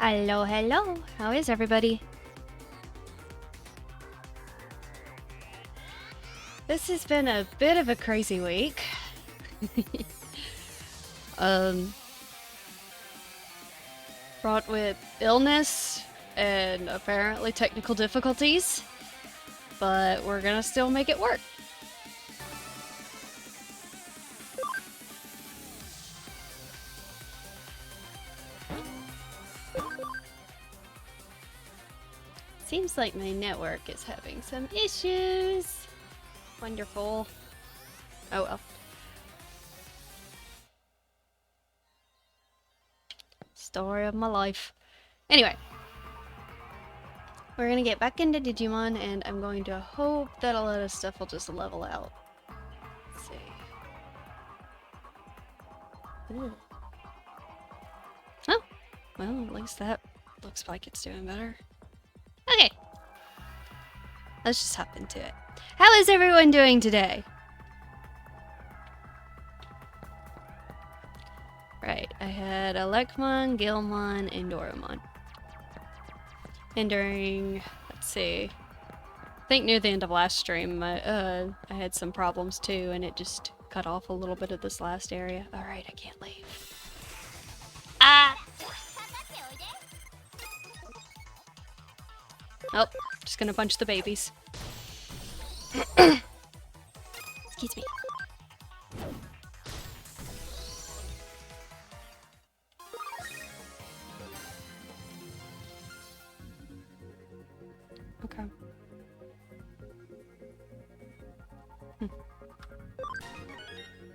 Hello, hello. How is everybody? This has been a bit of a crazy week. um, Fraught with illness and apparently technical difficulties, but we're gonna still make it work. Seems like my network is having some issues. Wonderful. Oh well. Story of my life. Anyway. We're gonna get back into Digimon, and I'm going to hope that a lot of stuff will just level out. Let's see. Ooh. Oh! Well, at least that looks like it's doing better. Okay. Let's just hop into it. How is everyone doing today? Right, I had Alekmon, Gilmon, and Doromon. And during, let's see, I think near the end of last stream, I had some problems too, and it just cut off a little bit of this last area. Alright, I can't leave. Ah! Oh, just gonna punch the babies. Excuse me. Okay.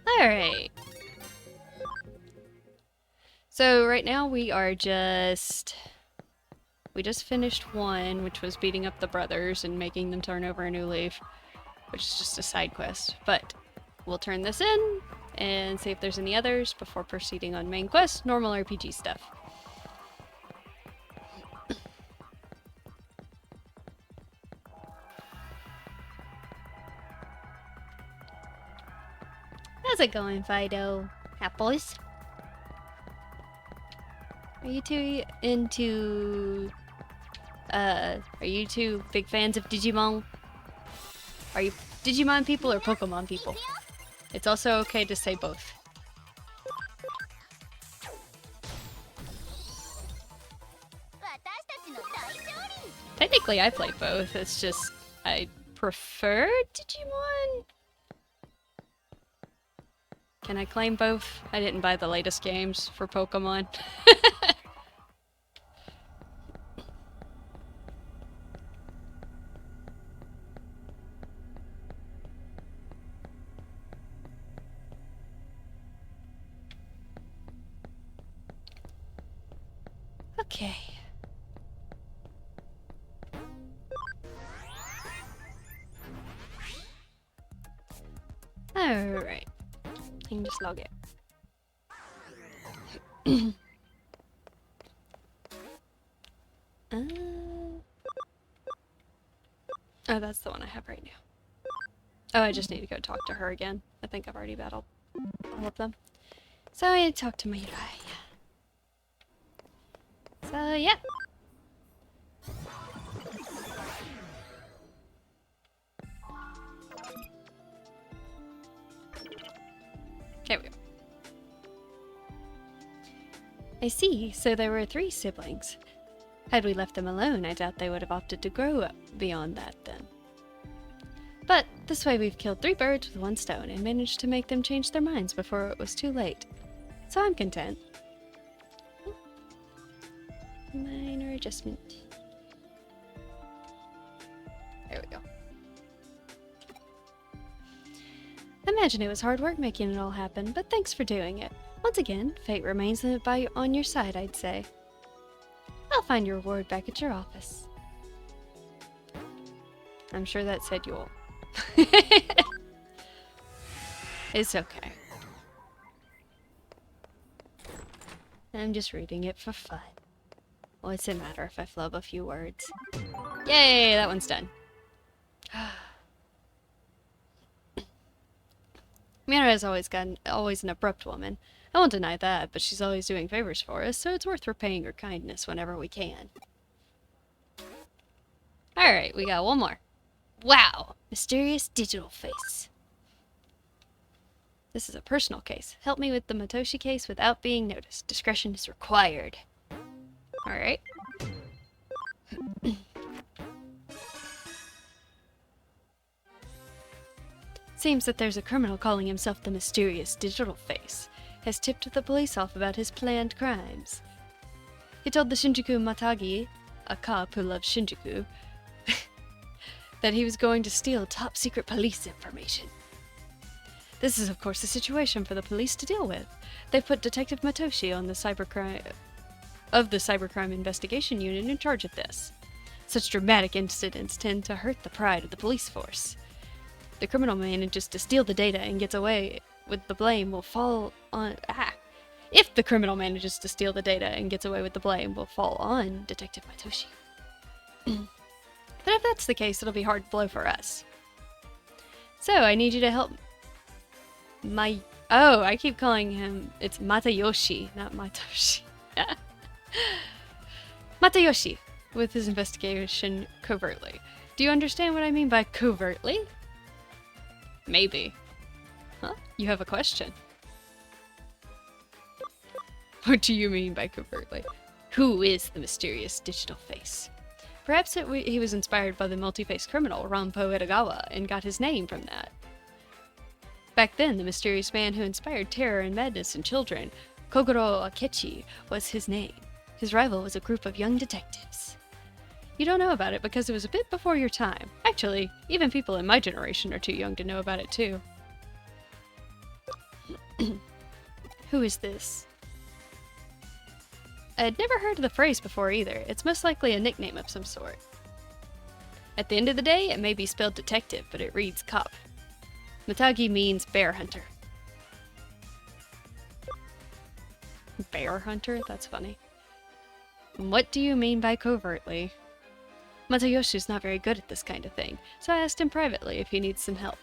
Alright. So right now we just finished one, which was beating up the brothers and making them turn over a new leaf, which is just a side quest. But we'll turn this in and see if there's any others before proceeding on main quest, normal RPG stuff. How's it going, Fido? Apples? Are you two into... are you two big fans of Digimon? Are you Digimon people or Pokemon people? It's also okay to say both. Technically, I play both. It's just I prefer Digimon. Can I claim both? I didn't buy the latest games for Pokemon. Okay. Alright. I can just log it. Oh, that's the one I have right now. Oh, I just need to go talk to her again. I think I've already battled all of them. So I need to talk to Mirai. So, yeah. There we go. I see, so there were 3 siblings. Had we left them alone, I doubt they would have opted to grow up beyond that then. But this way we've killed 3 birds with 1 stone and managed to make them change their minds before it was too late. So I'm content. Minor adjustment. There we go. Imagine it was hard work making it all happen, but thanks for doing it. Once again, fate remains on your side, I'd say. I'll find your reward back at your office. I'm sure that said you'll. It's okay. I'm just reading it for fun. What's it matter if I flub a few words? Yay, that one's done. Mira has always an abrupt woman. I won't deny that, but she's always doing favors for us, so it's worth repaying her kindness whenever we can. Alright, we got one more. Wow! Mysterious digital face. This is a personal case. Help me with the Matoshi case without being noticed. Discretion is required. Alright. Seems that there's a criminal calling himself the Mysterious Digital Face. Has tipped the police off about his planned crimes. He told the Shinjuku Matagi, a cop who loves Shinjuku, that he was going to steal top-secret police information. This is, of course, a situation for the police to deal with. They've put Detective Matoshi on the cybercrime investigation unit in charge of this. Such dramatic incidents tend to hurt the pride of the police force. The criminal manages to steal the data and gets away with the blame will fall on... If the criminal manages to steal the data and gets away with the blame will fall on Detective Matoshi. But if that's the case, it'll be hard blow for us. So, I need you to help Oh, I keep calling him... It's Matayoshi, not Matoshi. Matayoshi, with his investigation covertly. Do you understand what I mean by covertly? Maybe. Huh? You have a question. What do you mean by covertly? Who is the mysterious digital face? Perhaps he was inspired by the multi-faced criminal, Ranpo Edogawa, and got his name from that. Back then, the mysterious man who inspired terror and madness in children, Kogoro Akechi, was his name. His rival was a group of young detectives. You don't know about it because it was a bit before your time. Actually, even people in my generation are too young to know about it too. Who is this? I had never heard of the phrase before either. It's most likely a nickname of some sort. At the end of the day, it may be spelled detective, but it reads cop. Matagi means bear hunter. Bear hunter? That's funny. What do you mean by covertly? Matayoshi's not very good at this kind of thing, so I asked him privately if he needs some help.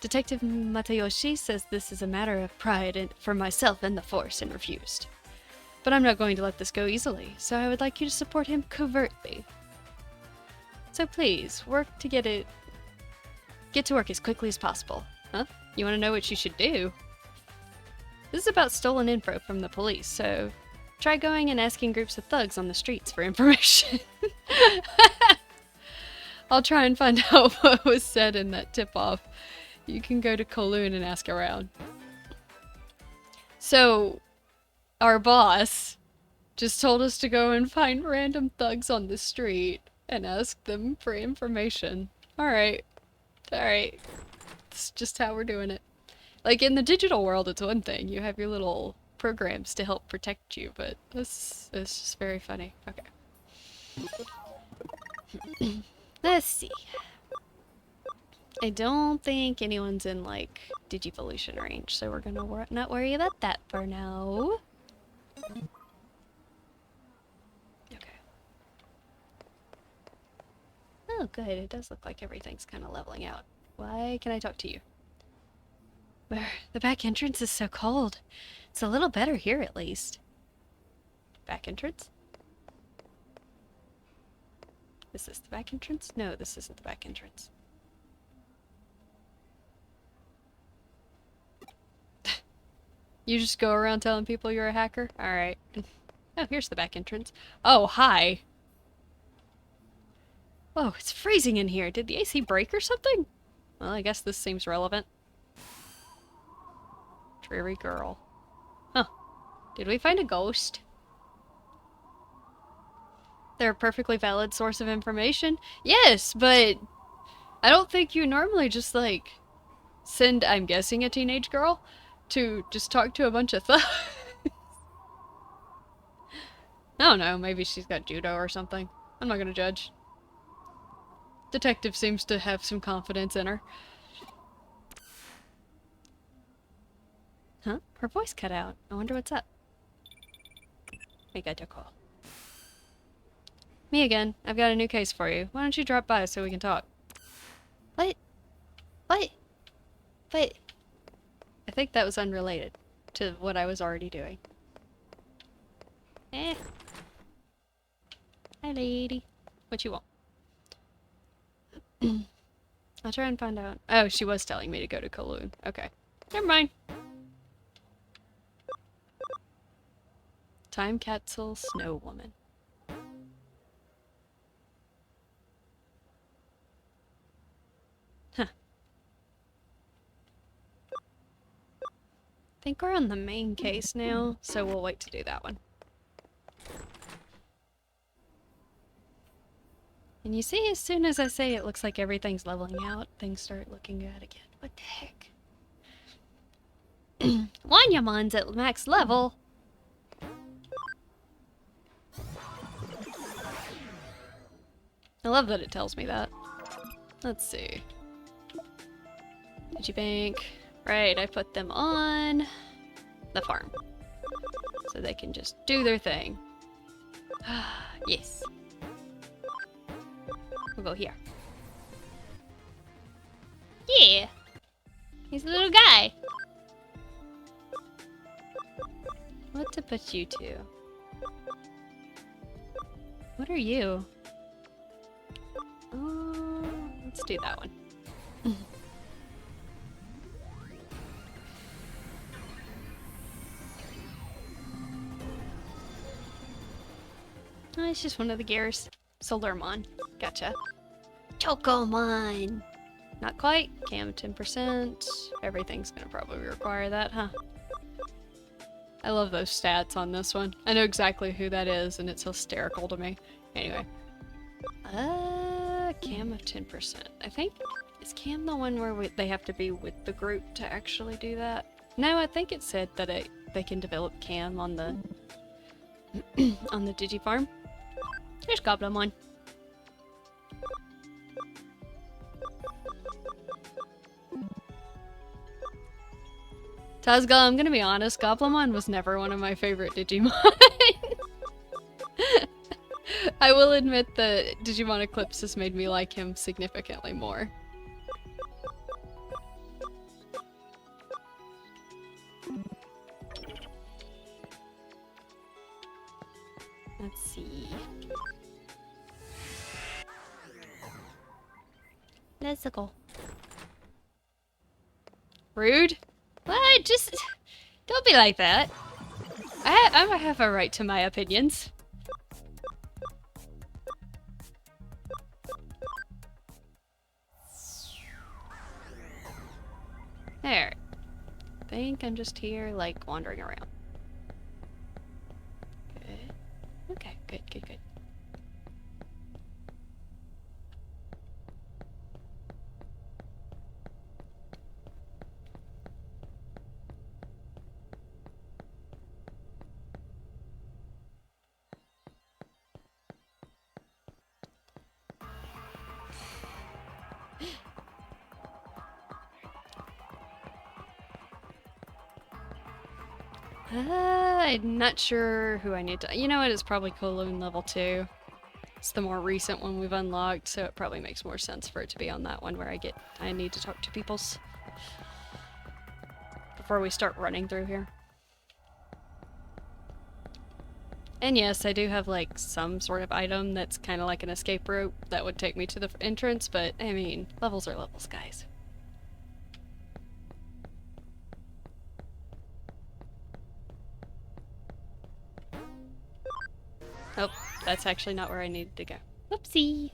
Detective Matayoshi says this is a matter of pride for myself and the force and refused. But I'm not going to let this go easily, so I would like you to support him covertly. So please, get to work as quickly as possible. Huh? You want to know what you should do? This is about stolen info from the police, so try going and asking groups of thugs on the streets for information. I'll try and find out what was said in that tip-off. You can go to Kowloon and ask around. So, our boss just told us to go and find random thugs on the street and ask them for information. Alright. Alright. That's just how we're doing it. Like, in the digital world, it's one thing. You have your little programs to help protect you, but this is just very funny. Okay. Let's see. I don't think anyone's in, like, Digivolution range, so we're gonna not worry about that for now. Okay. Oh, good. It does look like everything's kind of leveling out. Why can I talk to you? Where the back entrance is so cold. It's a little better here, at least. Back entrance? Is this the back entrance? No, this isn't the back entrance. You just go around telling people you're a hacker? Alright. Oh, here's the back entrance. Oh, hi! Oh, it's freezing in here. Did the AC break or something? Well, I guess this seems relevant. Dreary girl. Huh. Did we find a ghost? They're a perfectly valid source of information? Yes, but I don't think you normally just, like, send, I'm guessing, a teenage girl to just talk to a bunch of thugs. I don't know, maybe she's got judo or something. I'm not gonna judge. Detective seems to have some confidence in her. Huh? Her voice cut out. I wonder what's up. I got your call. Me again. I've got a new case for you. Why don't you drop by so we can talk? What? What? But I think that was unrelated. to what I was already doing. Eh. Hi, lady. What you want? I'll try and find out. Oh, she was telling me to go to Kowloon. Okay. Never mind. Time capsule snow woman. Huh. I think we're on the main case now, so we'll wait to do that one. And you see, as soon as I say it looks like everything's leveling out, things start looking good again. What the heck? Wanyamon's at max level. I love that it tells me that. Let's see. Digibank. Right, I put them on the farm. So they can just do their thing. Yes. We'll go here. Yeah! He's a little guy! What to put you to? What are you? Let's do that one. Oh, it's just one of the gears. Solarmon. Gotcha. Chocomon! Not quite. Cam 10%. Everything's gonna probably require that, huh? I love those stats on this one. I know exactly who that is, and it's hysterical to me. Anyway. Cam of 10%. I think... Is Cam the one where they have to be with the group to actually do that? No, I think it said that they can develop Cam on the... on the Digifarm. Here's Goblimon. Tazga, I'm gonna be honest, Goblimon was never one of my favorite Digimon. I will admit that Digimon Eclipse has made me like him significantly more. Let's see. Let's go. Rude? What? Just... Don't be like that. I have a right to my opinions. There. I think I'm just here, like, wandering around. Good. Okay, good, good, good. I'm not sure who I need to... You know what? It's probably Kowloon level 2. It's the more recent one we've unlocked, so it probably makes more sense for it to be on that one where I need to talk to peoples. Before we start running through here. And yes, I do have like some sort of item that's kind of like an escape rope that would take me to the entrance, but I mean, levels are levels, guys. Oh, that's actually not where I needed to go. Whoopsie!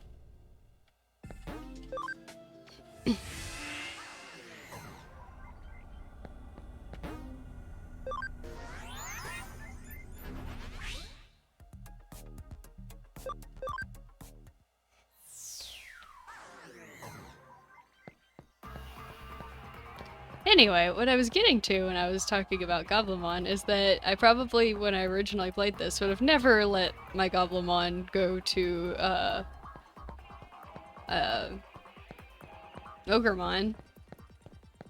Anyway, what I was getting to when I was talking about Goblimon is that I probably, when I originally played this, would have never let my Goblimon go to, Ogremon.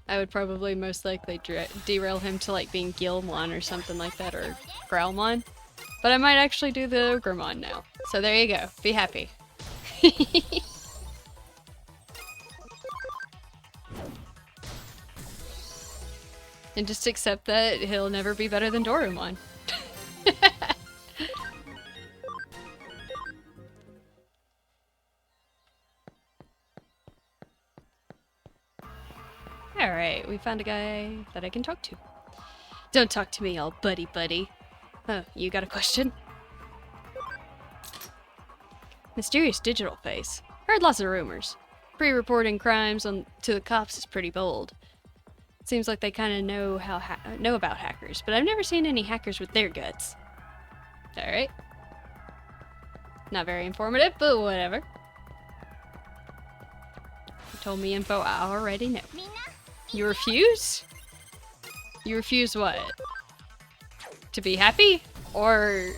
I would probably most likely derail him to like being Gilmon or something like that, or Growlmon. But I might actually do the Ogremon now. So there you go. Be happy. And just accept that he'll never be better than Dorumon. Alright, we found a guy that I can talk to. Don't talk to me all buddy-buddy. Oh, you got a question? Mysterious digital face. Heard lots of rumors. Pre-reporting crimes to the cops is pretty bold. Seems like they kind of know about hackers, but I've never seen any hackers with their guts. Alright. Not very informative, but whatever. You told me info I already know. You refuse? You refuse what? To be happy? Or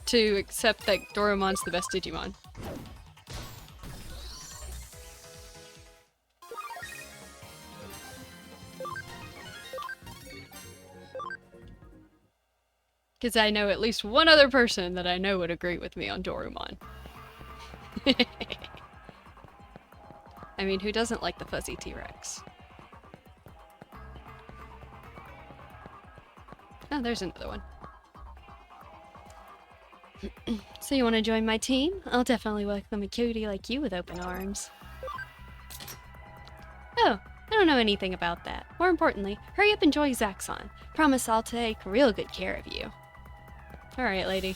to accept that Doraemon's the best Digimon? Because I know at least one other person that I know would agree with me on Dorumon. I mean, who doesn't like the fuzzy T-Rex? Oh, there's another one. So you want to join my team? I'll definitely welcome a cutie like you with open arms. Oh, I don't know anything about that. More importantly, hurry up and join Zaxxon. Promise I'll take real good care of you. Alright, lady.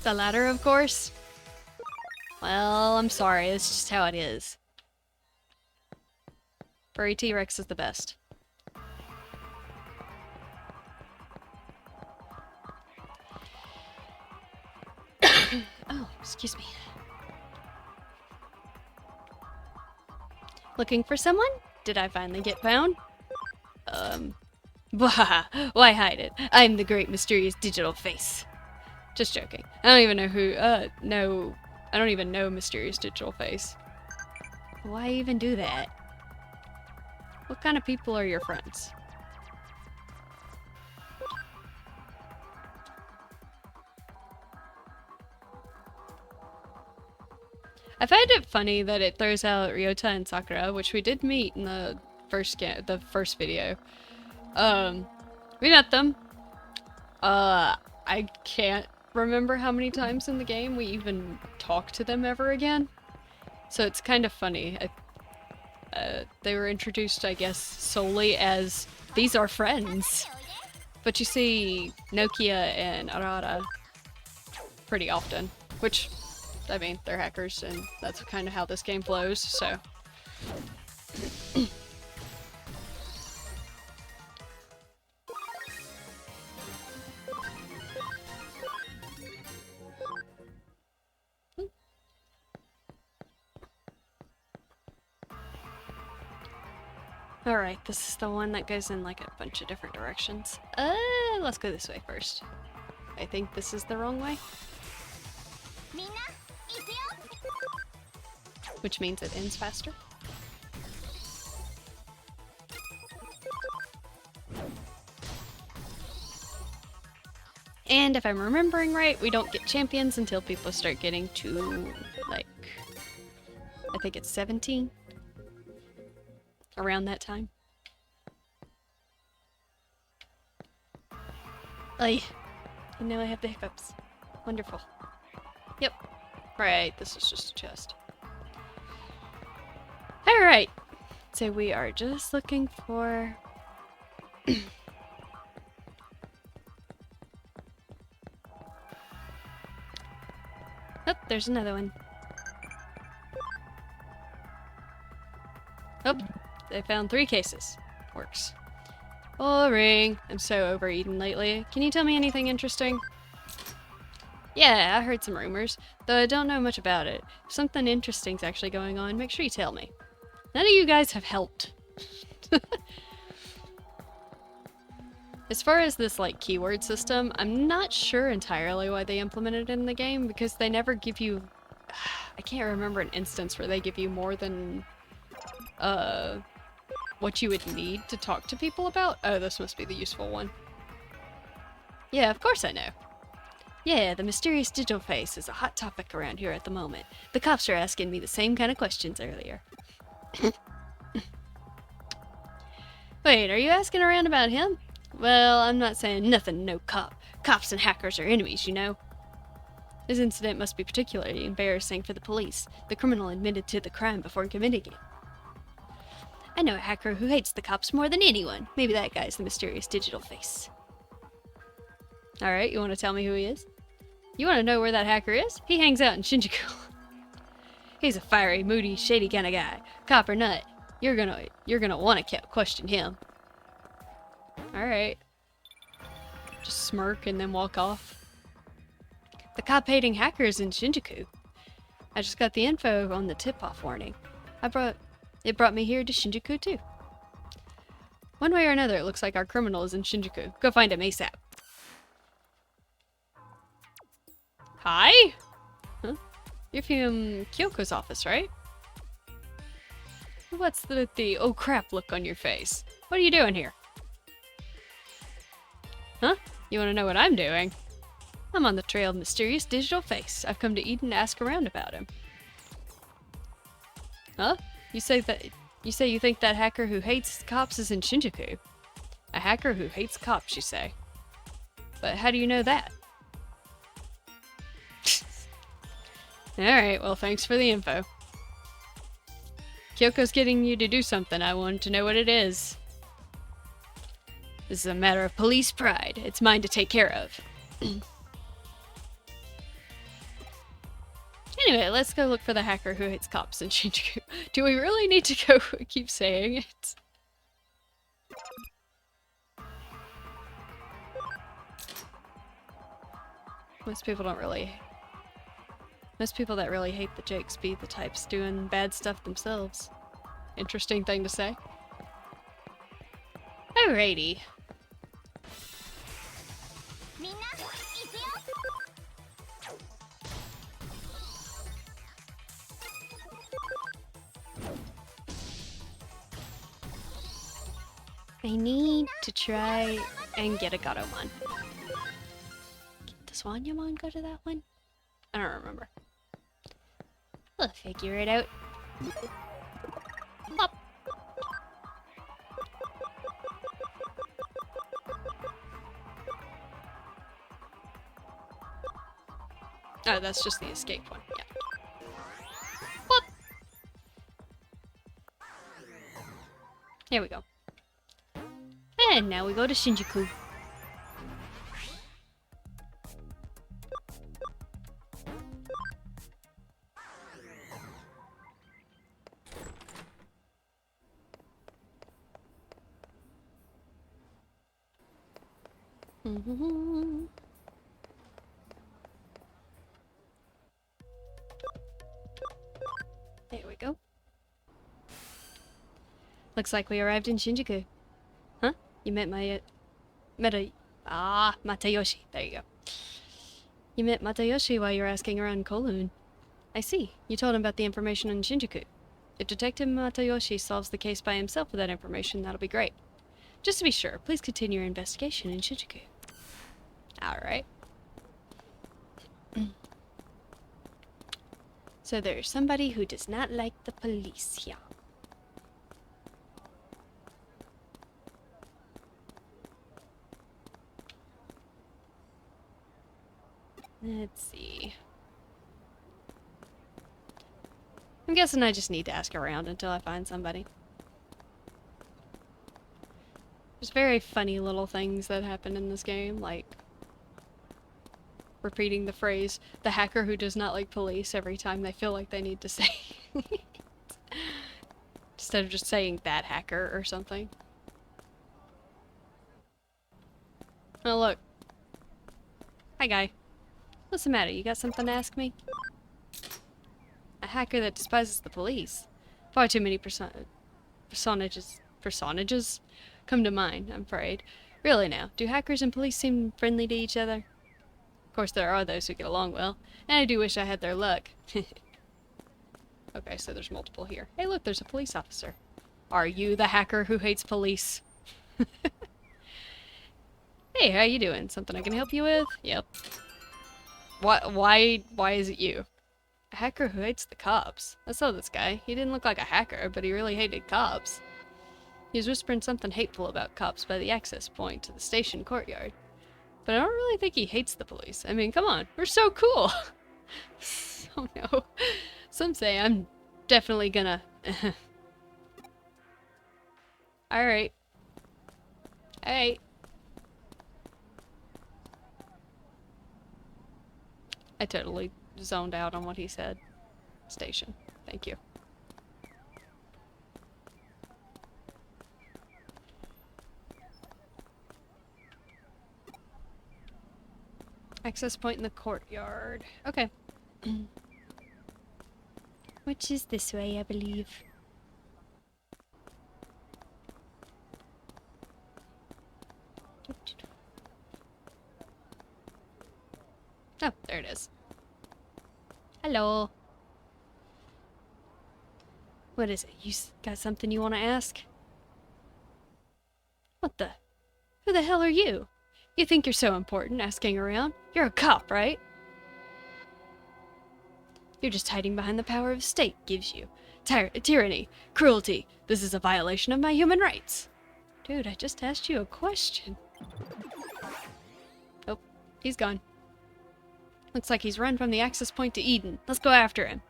The latter, of course. Well, I'm sorry, it's just how it is. Furry T-Rex is the best. Oh, excuse me. Looking for someone? Did I finally get found? Bah! Why hide it? I'm the great mysterious digital face. Just joking. I don't even know who, no. I don't even know Mysterious Digital Face. Why even do that? What kind of people are your friends? I find it funny that it throws out Ryota and Sakura, which we did meet in the first video. We met them. I can't remember how many times in the game we even talked to them ever again. So it's kind of funny. They were introduced, I guess, solely as these are friends. But you see Nokia and Arara pretty often, which, I mean, they're hackers and that's kind of how this game flows, so. Alright, this is the one that goes in like a bunch of different directions. Let's go this way first. I think this is the wrong way. Which means it ends faster. And if I'm remembering right, we don't get champions until people start getting to, like, I think it's 17? Around that time. Ay, and now I have the hiccups. Wonderful. Yep. Right, this is just a chest. Alright. So we are just looking for... Oh, there's another one. Oh, I found 3 cases. Works. Boring. I'm so overeaten lately. Can you tell me anything interesting? Yeah, I heard some rumors, though I don't know much about it. If something interesting's actually going on, make sure you tell me. None of you guys have helped. As far as this, like, keyword system, I'm not sure entirely why they implemented it in the game, because they never give you... I can't remember an instance where they give you more than... what you would need to talk to people about. Oh, this must be the useful one. Yeah, of course I know. Yeah, the mysterious digital face is a hot topic around here at the moment. The cops are asking me the same kind of questions earlier. Wait, are you asking around about him? Well, I'm not saying nothing, no cop. Cops and hackers are enemies, you know. This incident must be particularly embarrassing for the police. The criminal admitted to the crime before committing it. I know a hacker who hates the cops more than anyone. Maybe that guy's the mysterious digital face. Alright, you want to tell me who he is? You want to know where that hacker is? He hangs out in Shinjuku. He's a fiery, moody, shady kind of guy. Cop or nut, you're gonna want to question him. Alright. Just smirk and then walk off. The cop-hating hacker is in Shinjuku. I just got the info on the tip-off warning. It brought me here to Shinjuku too. One way or another, it looks like our criminal is in Shinjuku. Go find him ASAP. Hi? Huh? You're from Kyoko's office, right? What's the oh crap look on your face? What are you doing here? Huh? You want to know what I'm doing? I'm on the trail of mysterious digital face. I've come to Eden to ask around about him. Huh? You say you think that hacker who hates cops is in Shinjuku? A hacker who hates cops, you say? But how do you know that? Alright, well thanks for the info. Kyoko's getting you to do something. I want to know what it is. This is a matter of police pride. It's mine to take care of. Anyway, let's go look for the hacker who hates cops in Shinjuku. Do we really need to go keep saying it? Most people that really hate the Jakes be the types doing bad stuff themselves. Interesting thing to say. Alrighty. I need to try and get a Gatomon. Does Wanyamon go to that one? I don't remember. We'll figure it out. Up. Oh, that's just the escape one. Yeah. Whoop. Here we go. And now we go to Shinjuku. There we go. Looks like we arrived in Shinjuku. Huh? You met Matayoshi. There you go. You met Matayoshi while you were asking around Kowloon. I see. You told him about the information on Shinjuku. If Detective Matayoshi solves the case by himself with that information, that'll be great. Just to be sure, please continue your investigation in Shinjuku. Alright. So there's somebody who does not like the police here. Let's see. I'm guessing I just need to ask around until I find somebody. There's very funny little things that happen in this game, like repeating the phrase, the hacker who does not like police, every time they feel like they need to say it. Instead of just saying that hacker or something. Oh look. Hi guy. What's the matter? You got something to ask me? A hacker that despises the police. Far too many personages come to mind, I'm afraid. Really now, do hackers and police seem friendly to each other? Of course there are those who get along well, and I do wish I had their luck. Okay, so there's multiple here. Hey look, there's a police officer. Are you the hacker who hates police? Hey, Hey, how you doing? Something I can help you with? Yep. Why is it you? A hacker who hates the cops. I saw this guy. He didn't look like a hacker, but he really hated cops. He was whispering something hateful about cops by the access point to the station courtyard. But I don't really think he hates the police. I mean, come on, we're so cool! Oh no. Some say I'm definitely gonna... Alright. Alright. I totally zoned out on what he said. Station. Thank you. Access point in the courtyard. Okay. Which is this way, I believe. Oh, there it is. Hello. What is it? You got something you want to ask? What the? Who the hell are you? You think you're so important asking around? You're a cop, right? You're just hiding behind the power of state gives you. Tyranny, cruelty. This is a violation of my human rights. Dude, I just asked you a question. Oh, he's gone. Looks like he's run from the access point to Eden. Let's go after him.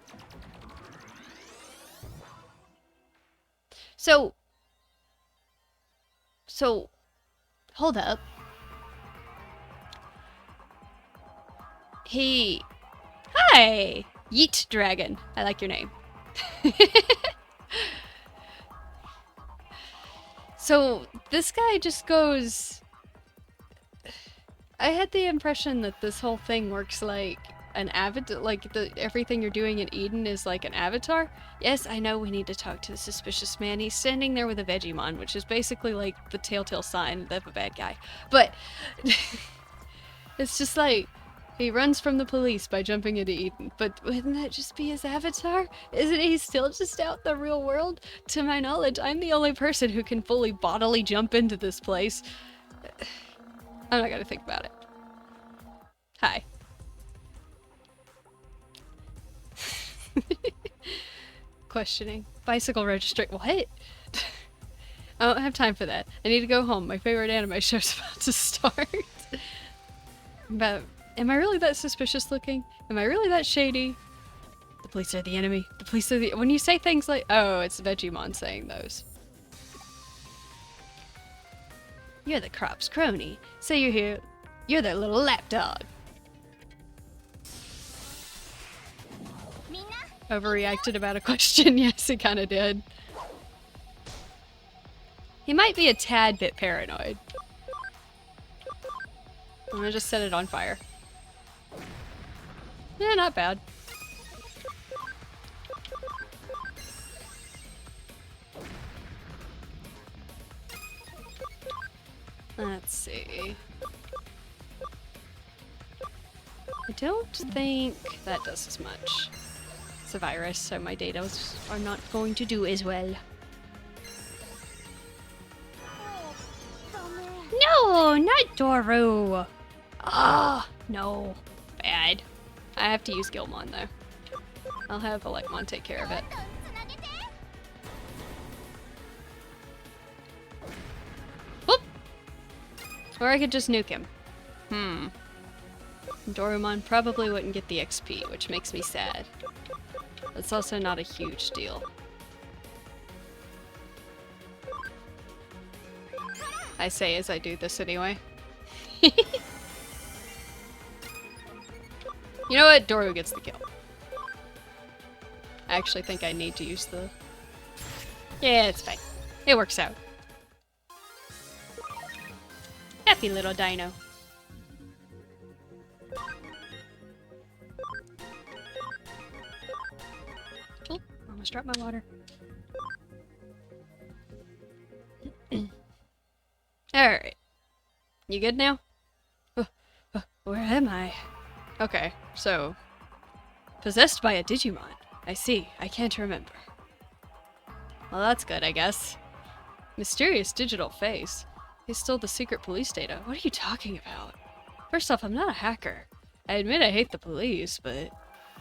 So, hold up. Hi! Yeet Dragon. I like your name. So, this guy just goes... I had the impression that this whole thing works like an avatar, like everything you're doing in Eden is like an avatar. Yes, I know we need to talk to the suspicious man. He's standing there with a Digimon, which is basically like the telltale sign of a bad guy. But it's just like he runs from the police by jumping into Eden. But wouldn't that just be his avatar? Isn't he still just out in the real world? To my knowledge, I'm the only person who can fully bodily jump into this place. I'm not gonna think about it. Hi. Questioning. Bicycle registry. What? I don't have time for that. I need to go home. My favorite anime show's about to start. But am I really that suspicious looking? Am I really that shady? The police are the enemy. The police are the... When you say things like... Oh, it's Vegemon saying those. You're the crop's crony. So you're here. You're their little lapdog. Overreacted about a question. Yes, he kind of did. He might be a tad bit paranoid. I'm gonna just set it on fire. Yeah, not bad. Let's see. I don't think that does as much. It's a virus, so my data are not going to do as well. No, not Doru! Ah, no. Bad. I have to use Gilmon, though. I'll have Elecmon take care of it. Whoop! Or I could just nuke him. Dorumon probably wouldn't get the XP, which makes me sad. It's also not a huge deal. I say as I do this anyway. You know what? Doru gets the kill. I actually think I need to use the... Yeah, it's fine. It works out. Happy little dino. Oh, almost dropped my water. Alright. You good now? Where am I? Okay, so... Possessed by a Digimon. I see. I can't remember. Well, that's good, I guess. Mysterious digital face. He stole the secret police data. What are you talking about? First off, I'm not a hacker. I admit I hate the police, but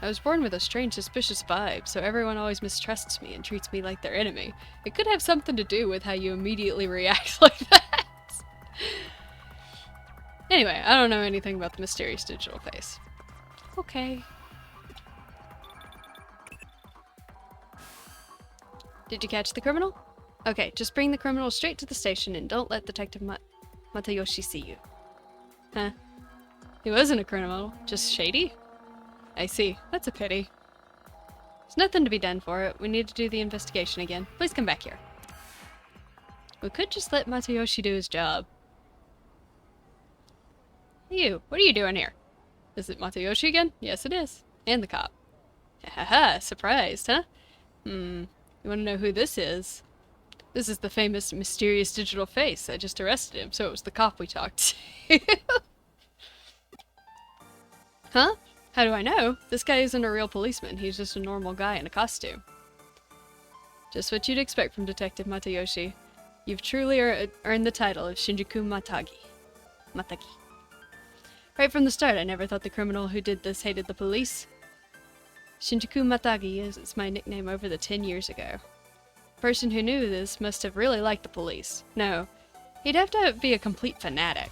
I was born with a strange suspicious vibe, so everyone always mistrusts me and treats me like their enemy. It could have something to do with how you immediately react like that. Anyway, I don't know anything about the mysterious digital face. Okay. Did you catch the criminal? Okay, just bring the criminal straight to the station and don't let Detective Matayoshi see you. Huh? He wasn't a criminal, just shady? I see. That's a pity. There's nothing to be done for it. We need to do the investigation again. Please come back here. We could just let Matayoshi do his job. Hey you, what are you doing here? Is it Matayoshi again? Yes, it is. And the cop. Haha, surprised, huh? You want to know who this is? This is the famous mysterious digital face. I just arrested him, so it was the cop we talked to. Huh? How do I know? This guy isn't a real policeman. He's just a normal guy in a costume. Just what you'd expect from Detective Matayoshi. You've truly earned the title of Shinjuku Matagi. Right from the start, I never thought the criminal who did this hated the police. Shinjuku Matagi is my nickname over the 10 years ago. The person who knew this must have really liked the police. No, he'd have to be a complete fanatic.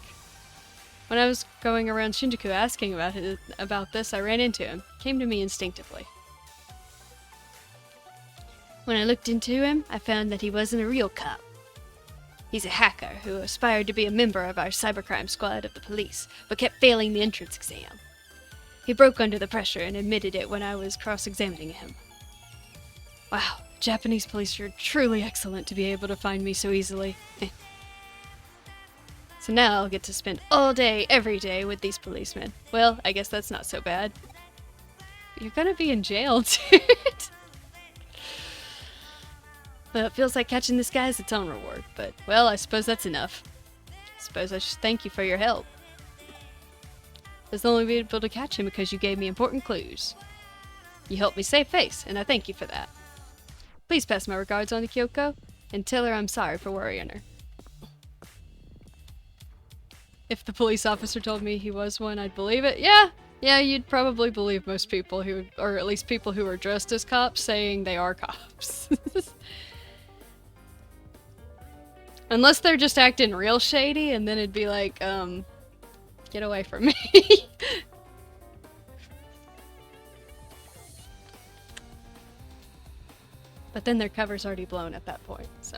When I was going around Shinjuku asking about this, I ran into him. Came to me instinctively. When I looked into him, I found that he wasn't a real cop. He's a hacker who aspired to be a member of our cybercrime squad of the police, but kept failing the entrance exam. He broke under the pressure and admitted it when I was cross-examining him. Wow, Japanese police are truly excellent to be able to find me so easily. So now I'll get to spend all day, every day with these policemen. Well, I guess that's not so bad. You're gonna be in jail, dude. Well, it feels like catching this guy is its own reward, but, well, I suppose that's enough. I suppose I should thank you for your help. I was only able to catch him because you gave me important clues. You helped me save face, and I thank you for that. Please pass my regards on to Kyoko, and tell her I'm sorry for worrying her. If the police officer told me he was one, I'd believe it. Yeah, you'd probably believe most people who, or at least people who are dressed as cops, saying they are cops. Unless they're just acting real shady, and then it'd be like, get away from me. But then their cover's already blown at that point, so.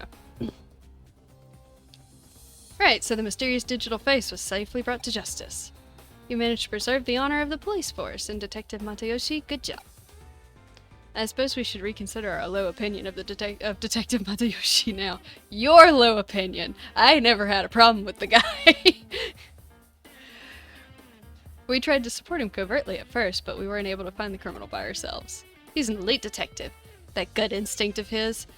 Right, so the mysterious digital face was safely brought to justice. You managed to preserve the honor of the police force, and Detective Matayoshi, good job. I suppose we should reconsider our low opinion of Detective Matayoshi now. Your low opinion! I never had a problem with the guy. We tried to support him covertly at first, but we weren't able to find the criminal by ourselves. He's an elite detective. That gut instinct of his,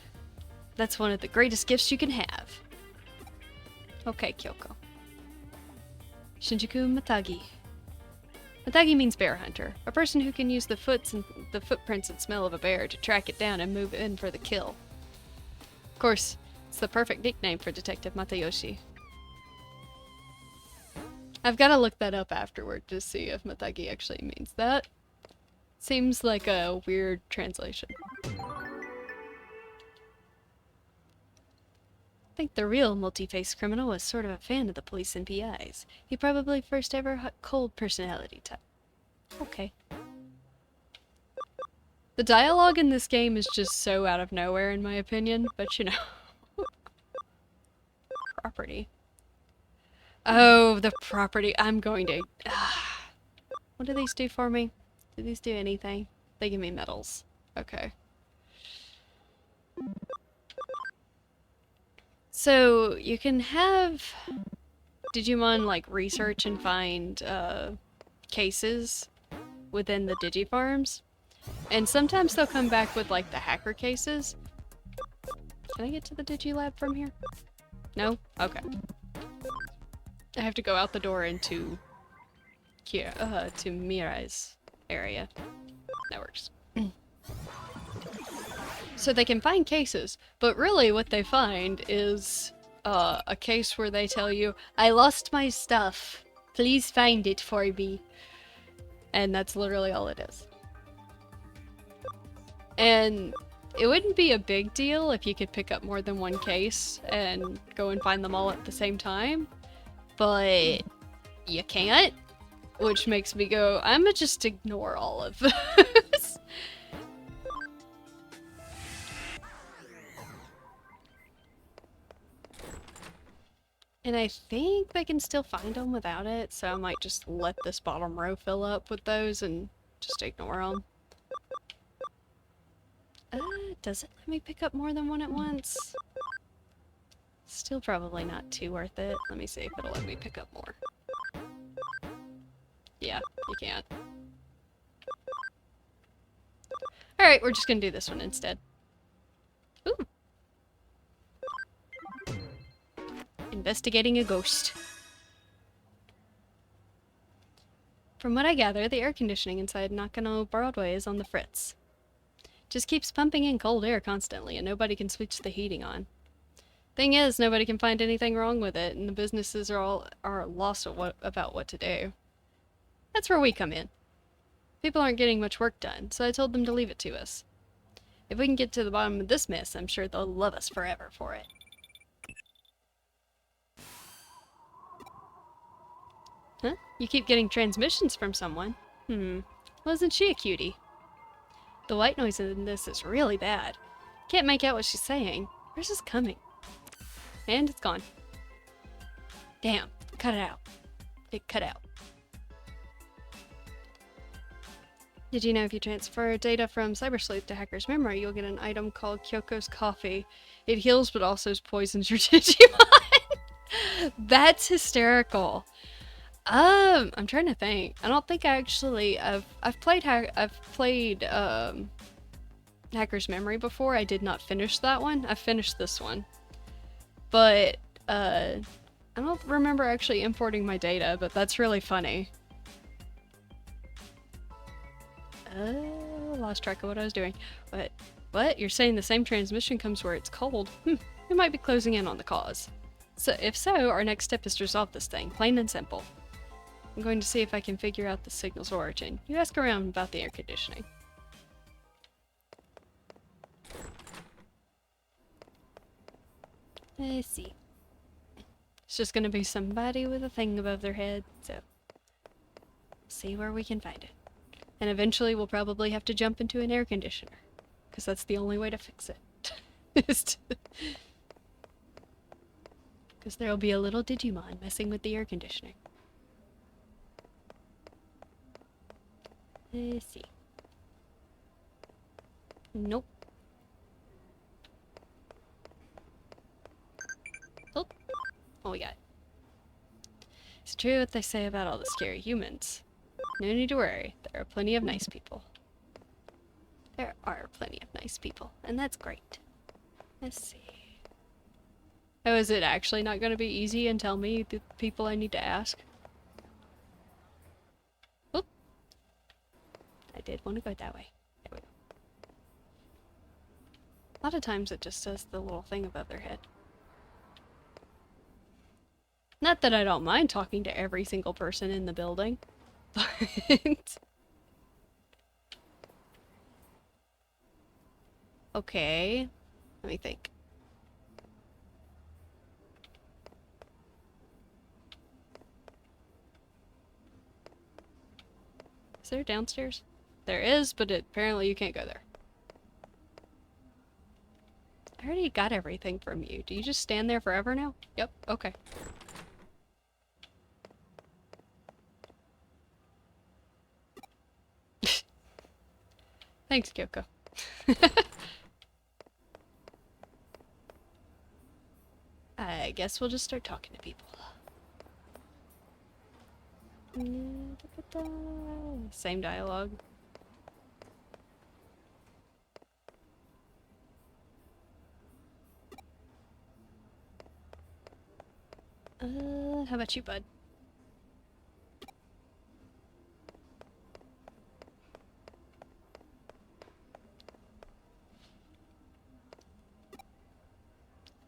that's one of the greatest gifts you can have. Okay, Kyoko. Shinjuku Matagi. Matagi means bear hunter, a person who can use the footprints and smell of a bear to track it down and move in for the kill. Of course, it's the perfect nickname for Detective Matayoshi. I've got to look that up afterward to see if Matagi actually means that. Seems like a weird translation. I think the real multi-faced criminal was sort of a fan of the police and PIs. He probably first ever cold personality type. Okay. The dialogue in this game is just so out of nowhere in my opinion, but you know. Property. Oh, the property. I'm going to... What do these do for me? Do these do anything? They give me medals. Okay. So, you can have Digimon, like, research and find, cases within the Digifarms. And sometimes they'll come back with, like, the hacker cases. Can I get to the Digilab from here? No? Okay. I have to go out the door into to Mirai's area. That works. So they can find cases, but really what they find is a case where they tell you, I lost my stuff. Please find it for me. And that's literally all it is. And it wouldn't be a big deal if you could pick up more than one case and go and find them all at the same time. But you can't, which makes me go, I'ma just ignore all of this. And I think they can still find them without it, so I might just let this bottom row fill up with those and just ignore them. Does it let me pick up more than one at once? Still probably not too worth it. Let me see if it'll let me pick up more. Yeah, you can't. Alright, we're just gonna do this one instead. Ooh! Investigating a ghost. From what I gather, the air conditioning inside Nakano Broadway is on the fritz. Just keeps pumping in cold air constantly, and nobody can switch the heating on. Thing is, nobody can find anything wrong with it, and the businesses are lost about what to do. That's where we come in. People aren't getting much work done, so I told them to leave it to us. If we can get to the bottom of this mess, I'm sure they'll love us forever for it. Huh? You keep getting transmissions from someone. Wasn't she a cutie? The white noise in this is really bad. Can't make out what she's saying. Where's this coming? And it's gone. Damn, cut it out. It cut out. Did you know if you transfer data from Cyber Sleuth to Hacker's memory, you'll get an item called Kyoko's Coffee. It heals but also poisons your Digimon. That's hysterical. I'm trying to think. I don't think I actually I've played Hacker's Memory before. I did not finish that one. I finished this one. But I don't remember actually importing my data, but that's really funny. Lost track of what I was doing. What? You're saying the same transmission comes where it's cold? We might be closing in on the cause. So if so, our next step is to resolve this thing, plain and simple. I'm going to see if I can figure out the signal's origin. You ask around about the air conditioning. Let's see. It's just gonna be somebody with a thing above their head, so see where we can find it. And eventually we'll probably have to jump into an air conditioner, because that's the only way to fix it. Because there'll be a little Digimon messing with the air conditioning. Let's see. Nope. Oh, what we got? It's true what they say about all the scary humans. No need to worry, there are plenty of nice people. There are plenty of nice people, and that's great. Let's see. Oh, is it actually not going to be easy and tell me the people I need to ask? Oop. I did want to go that way. There we go. A lot of times it just says the little thing above their head. Not that I don't mind talking to every single person in the building, but... Okay, let me think. Is there downstairs? There is, but apparently you can't go there. I already got everything from you. Do you just stand there forever now? Yep, okay. Thanks, Kyoko. I guess we'll just start talking to people. Same dialogue. How about you, bud?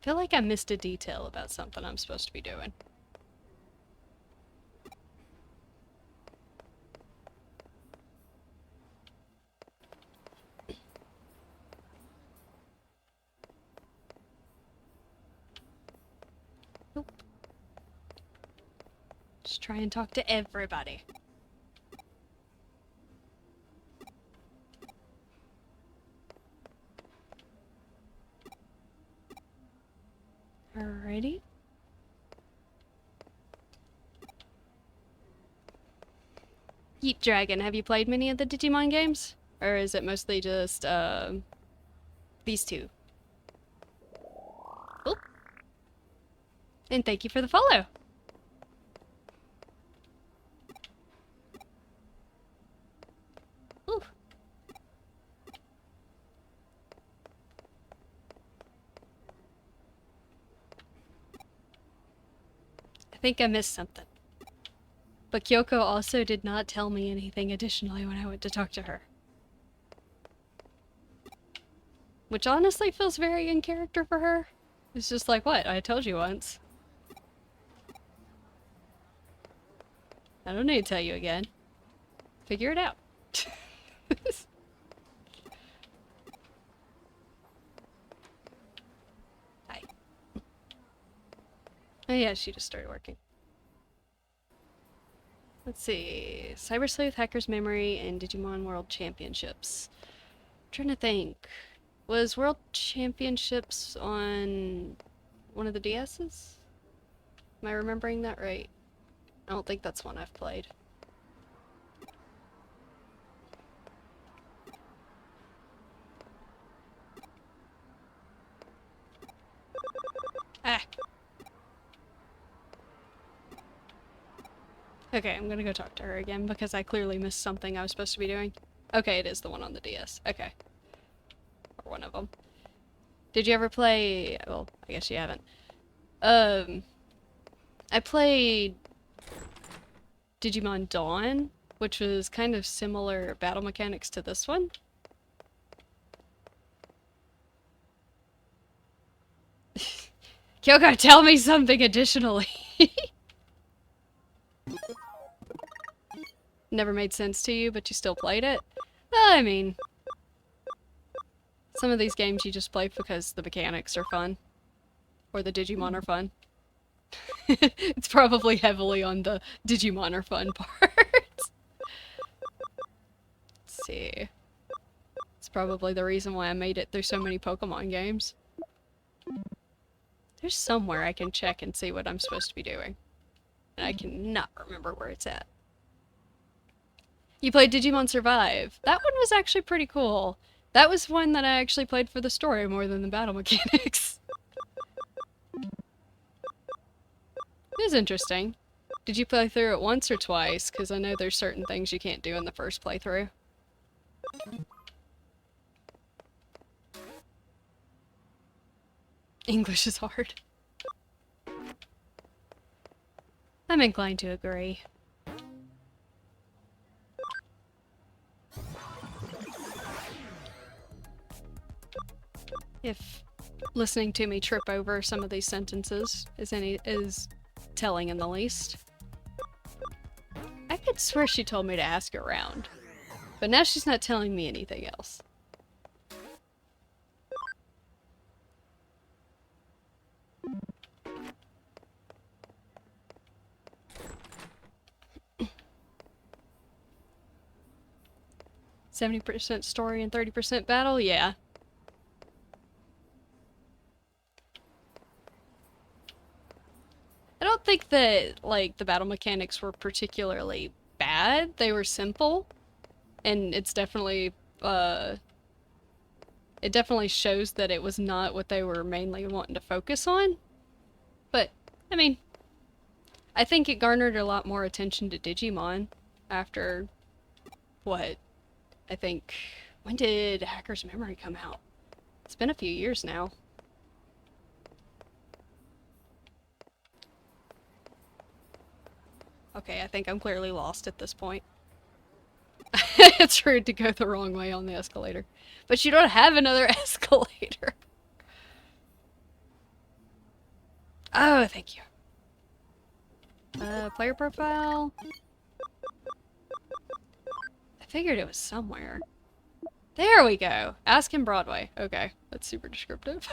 I feel like I missed a detail about something I'm supposed to be doing. Nope. Just try and talk to everybody. Alrighty. Yeet Dragon, have you played many of the Digimon games? Or is it mostly just, these two? Oop. And thank you for the follow. Ooh. I think I missed something. But Kyoko also did not tell me anything additionally when I went to talk to her. Which honestly feels very in character for her. It's just like, what? I told you once. I don't need to tell you again. Figure it out. Hi. Oh yeah, she just started working. Let's see. Cyber Sleuth, Hacker's Memory, and Digimon World Championships. I'm trying to think. Was World Championships on one of the DS's? Am I remembering that right? I don't think that's one I've played. Ah! Okay, I'm gonna go talk to her again because I clearly missed something I was supposed to be doing. Okay, it is the one on the DS. Okay. Or one of them. Did you ever play... Well, I guess you haven't. I played Digimon Dawn, which was kind of similar battle mechanics to this one. Kyoko, tell me something additionally! Never made sense to you, but you still played it? Well, I mean... Some of these games you just play because the mechanics are fun. Or the Digimon are fun. It's probably heavily on the Digimon are fun part. Let's see. It's probably the reason why I made it through so many Pokemon games. There's somewhere I can check and see what I'm supposed to be doing. And I cannot remember where it's at. You played Digimon Survive. That one was actually pretty cool. That was one that I actually played for the story more than the battle mechanics. It was interesting. Did you play through it once or twice? Because I know there's certain things you can't do in the first playthrough. English is hard. I'm inclined to agree. If listening to me trip over some of these sentences is telling in the least. I could swear she told me to ask around, but now she's not telling me anything else. "70% story and 30% battle? Yeah. I don't think that, like, the battle mechanics were particularly bad. They were simple, and it's definitely, it definitely shows that it was not what they were mainly wanting to focus on. But, I mean, I think it garnered a lot more attention to Digimon after, what, I think, when did Hacker's Memory come out? It's been a few years now. Okay, I think I'm clearly lost at this point. It's rude to go the wrong way on the escalator. But you don't have another escalator. Oh, thank you. Player profile. I figured it was somewhere. There we go. Ask in Broadway. Okay, that's super descriptive.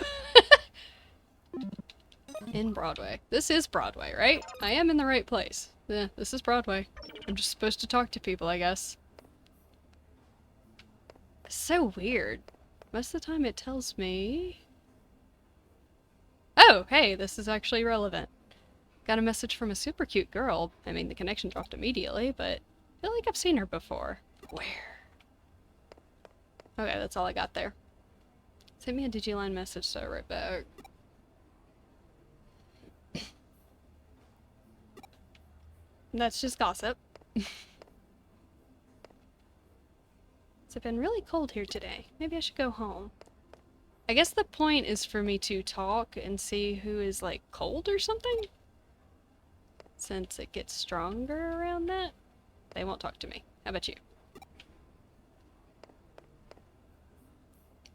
In Broadway. This is Broadway, right? I am in the right place. Yeah, this is Broadway. I'm just supposed to talk to people, I guess. It's so weird. Most of the time it tells me... Oh, hey, this is actually relevant. Got a message from a super cute girl. I mean, the connection dropped immediately, but I feel like I've seen her before. Where? Okay, that's all I got there. Send me a Digiline message, so I wrote back. That's just gossip. It's been really cold here today. Maybe I should go home. I guess the point is for me to talk and see who is, like, cold or something? Since it gets stronger around that, they won't talk to me. How about you?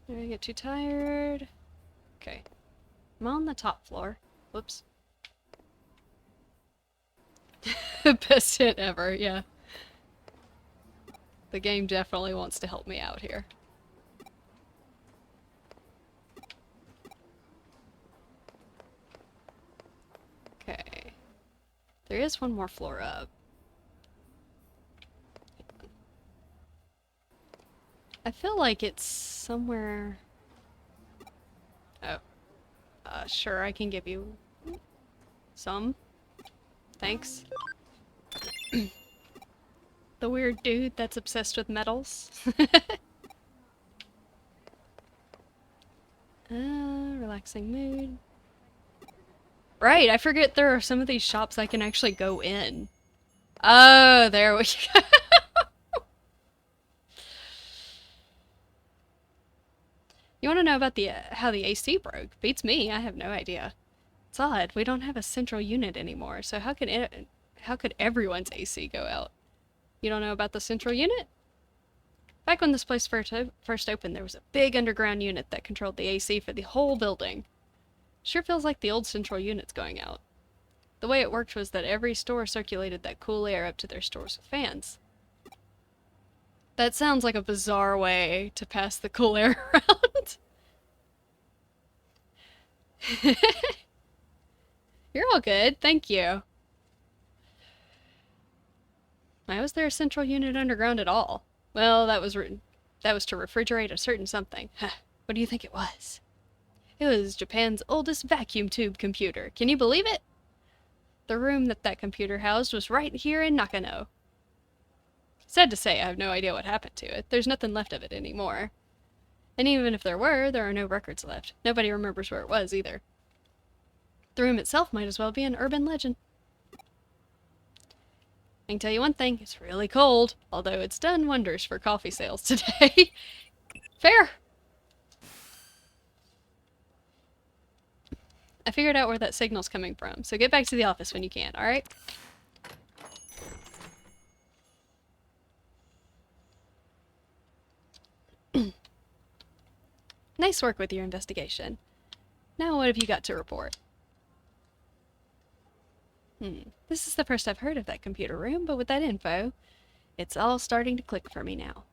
I get too tired. Okay. I'm on the top floor. Whoops. Best hit ever, yeah. The game definitely wants to help me out here. Okay. There is one more floor up. I feel like it's somewhere... Oh. Sure, I can give you some. Thanks. The weird dude that's obsessed with metals. Relaxing mood. Right, I forget there are some of these shops I can actually go in. Oh, there we go. You want to know about the how the AC broke? Beats me, I have no idea. It's odd, we don't have a central unit anymore, so how could everyone's AC go out? You don't know about the central unit? Back when this place first opened, there was a big underground unit that controlled the AC for the whole building. Sure feels like the old central unit's going out. The way it worked was that every store circulated that cool air up to their stores with fans. That sounds like a bizarre way to pass the cool air around. You're all good, thank you. Why was there a central unit underground at all? Well, that was to refrigerate a certain something. What do you think it was? It was Japan's oldest vacuum tube computer. Can you believe it? The room that computer housed was right here in Nakano. Sad to say, I have no idea what happened to it. There's nothing left of it anymore. And even if there are no records left. Nobody remembers where it was, either. The room itself might as well be an urban legend. I can tell you one thing, it's really cold, although it's done wonders for coffee sales today. Fair! I figured out where that signal's coming from, so get back to the office when you can, alright? Nice work with your investigation. Now what have you got to report? This is the first I've heard of that computer room, but with that info, it's all starting to click for me now.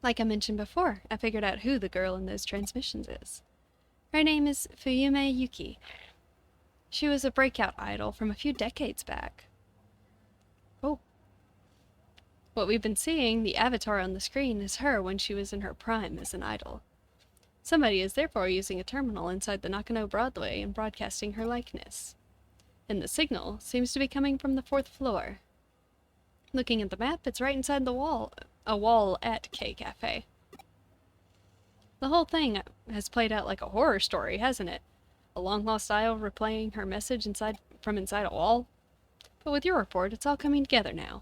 Like I mentioned before, I figured out who the girl in those transmissions is. Her name is Fuyume Yuki. She was a breakout idol from a few decades back. Oh. What we've been seeing, the avatar on the screen, is her when she was in her prime as an idol. Somebody is therefore using a terminal inside the Nakano Broadway and broadcasting her likeness. And the signal seems to be coming from the 4th floor. Looking at the map, it's right inside the wall. A wall at K Cafe. The whole thing has played out like a horror story, hasn't it? A long-lost idol replaying her message from inside a wall? But with your report, it's all coming together now.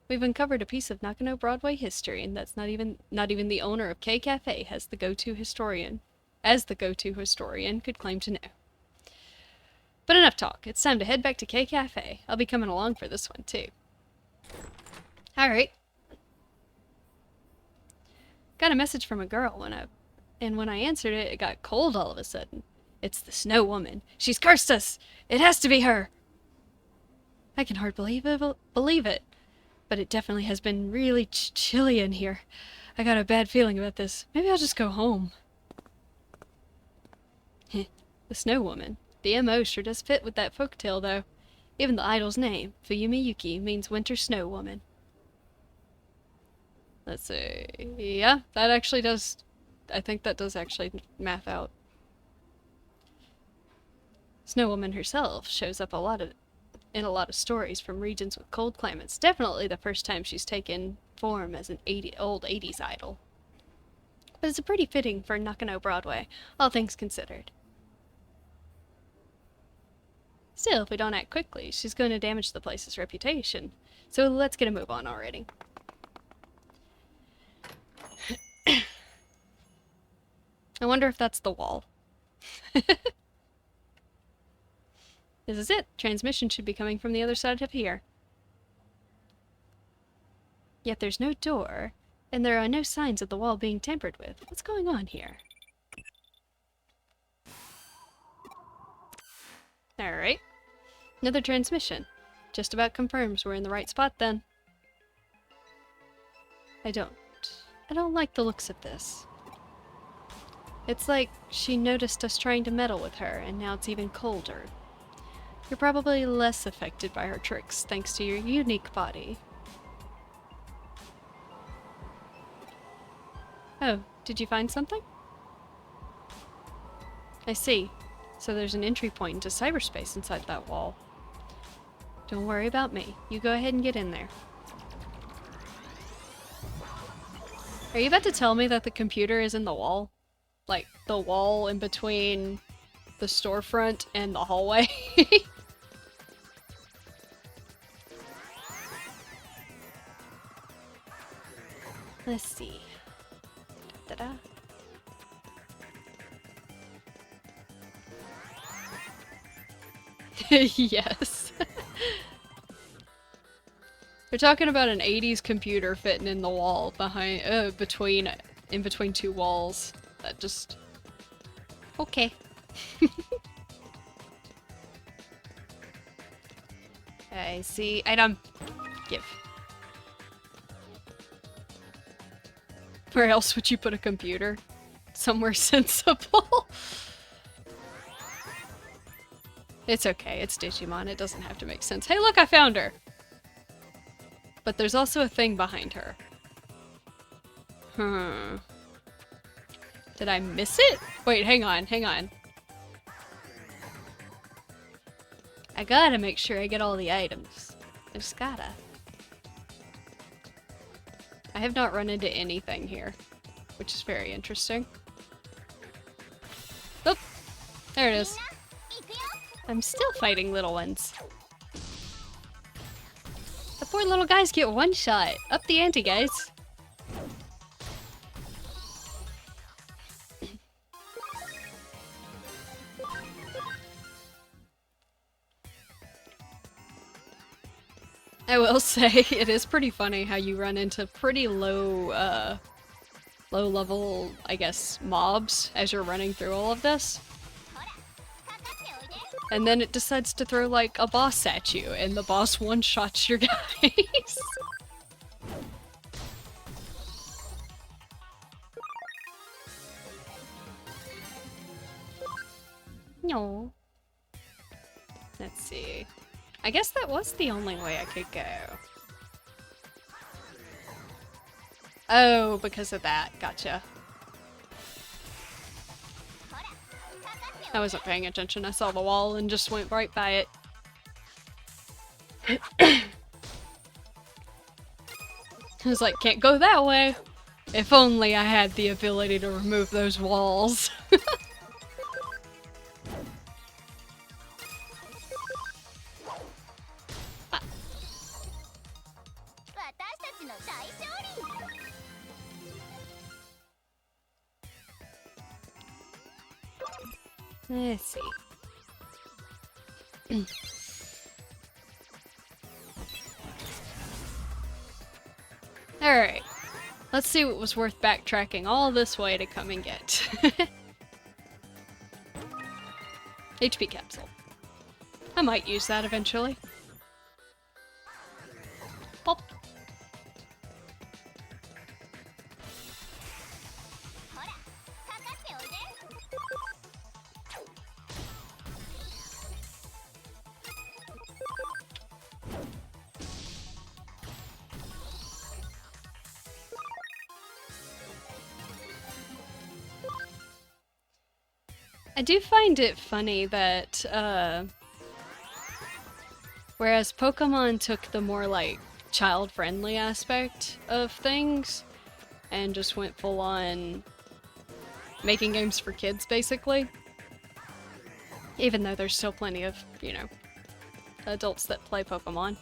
We've uncovered a piece of Nakano Broadway history, and that's not even the owner of K Cafe as the go-to historian could claim to know. But enough talk. It's time to head back to K Cafe. I'll be coming along for this one, too. Alright. Got a message from a girl when I answered it, it got cold all of a sudden. It's the Snow Woman. She's cursed us! It has to be her! I can hardly believe it. But it definitely has been really chilly in here. I got a bad feeling about this. Maybe I'll just go home. The Snow Woman. The MO sure does fit with that folktale, though. Even the idol's name, Fuyumi Yuki, means Winter Snow Woman. Let's see. Yeah, that actually does... I think that does actually math out. Snow Woman herself shows up in a lot of stories from regions with cold climates. Definitely the first time she's taken form as an old 80s idol. But it's pretty fitting for Nakano Broadway, all things considered. Still, if we don't act quickly, she's going to damage the place's reputation. So let's get a move on already. I wonder if that's the wall. This is it. Transmission should be coming from the other side of here. Yet there's no door, and there are no signs of the wall being tampered with. What's going on here? Alright. Another transmission. Just about confirms we're in the right spot then. I don't like the looks of this. It's like she noticed us trying to meddle with her, and now it's even colder. You're probably less affected by her tricks, thanks to your unique body. Oh, did you find something? I see. So there's an entry point into cyberspace inside that wall. Don't worry about me. You go ahead and get in there. Are you about to tell me that the computer is in the wall? Like, the wall in between the storefront and the hallway? Let's see. Da-da-da. Yes. We're talking about an 80s computer fitting in the wall behind, in between two walls. That just... Okay. I see. Item. Give. Where else would you put a computer? Somewhere sensible. It's okay, it's Digimon, it doesn't have to make sense. Hey look, I found her! But there's also a thing behind her. Did I miss it? Wait, hang on, hang on. I gotta make sure I get all the items. I just gotta. I have not run into anything here, which is very interesting. Oh, there it is. I'm still fighting little ones. The poor little guys get one shot. Up the ante, guys. I will say, it is pretty funny how you run into pretty low level, I guess, mobs as you're running through all of this. And then it decides to throw, like, a boss at you, and the boss one-shots your guys. No. Let's see. I guess that was the only way I could go. Oh, because of that. Gotcha. I wasn't paying attention. I saw the wall and just went right by it. I was like, can't go that way. If only I had the ability to remove those walls. Let's see. Alright. Let's see what was worth backtracking all this way to come and get. HP capsule. I might use that eventually. Pop. I do find it funny that, whereas Pokemon took the more, like, child-friendly aspect of things, and just went full-on making games for kids, basically. Even though there's still plenty of, you know, adults that play Pokemon.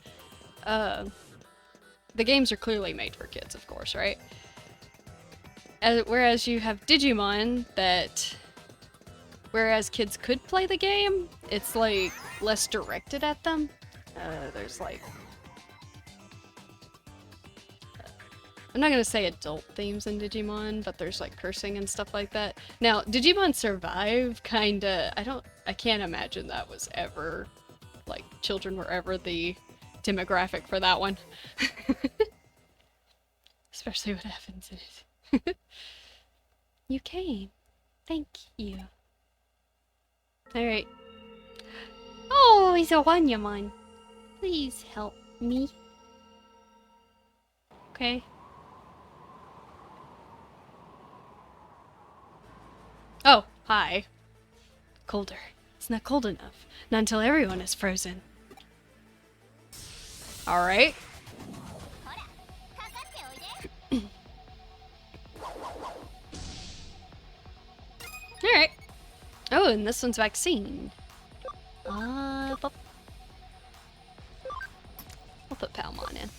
The games are clearly made for kids, of course, right? Whereas you have Digimon that... Whereas kids could play the game, it's like less directed at them. There's like... I'm not gonna say adult themes in Digimon, but there's like cursing and stuff like that. Now, Digimon Survive kinda... I can't imagine that was ever... Like, children were ever the demographic for that one. Especially what happens in it. You came. Thank you. Alright. Oh, he's a Wanyamon. Please help me. Okay. Oh, hi. Colder. It's not cold enough. Not until everyone is frozen. Alright. Alright. Oh, and this one's vaccine. We'll put Palmon in.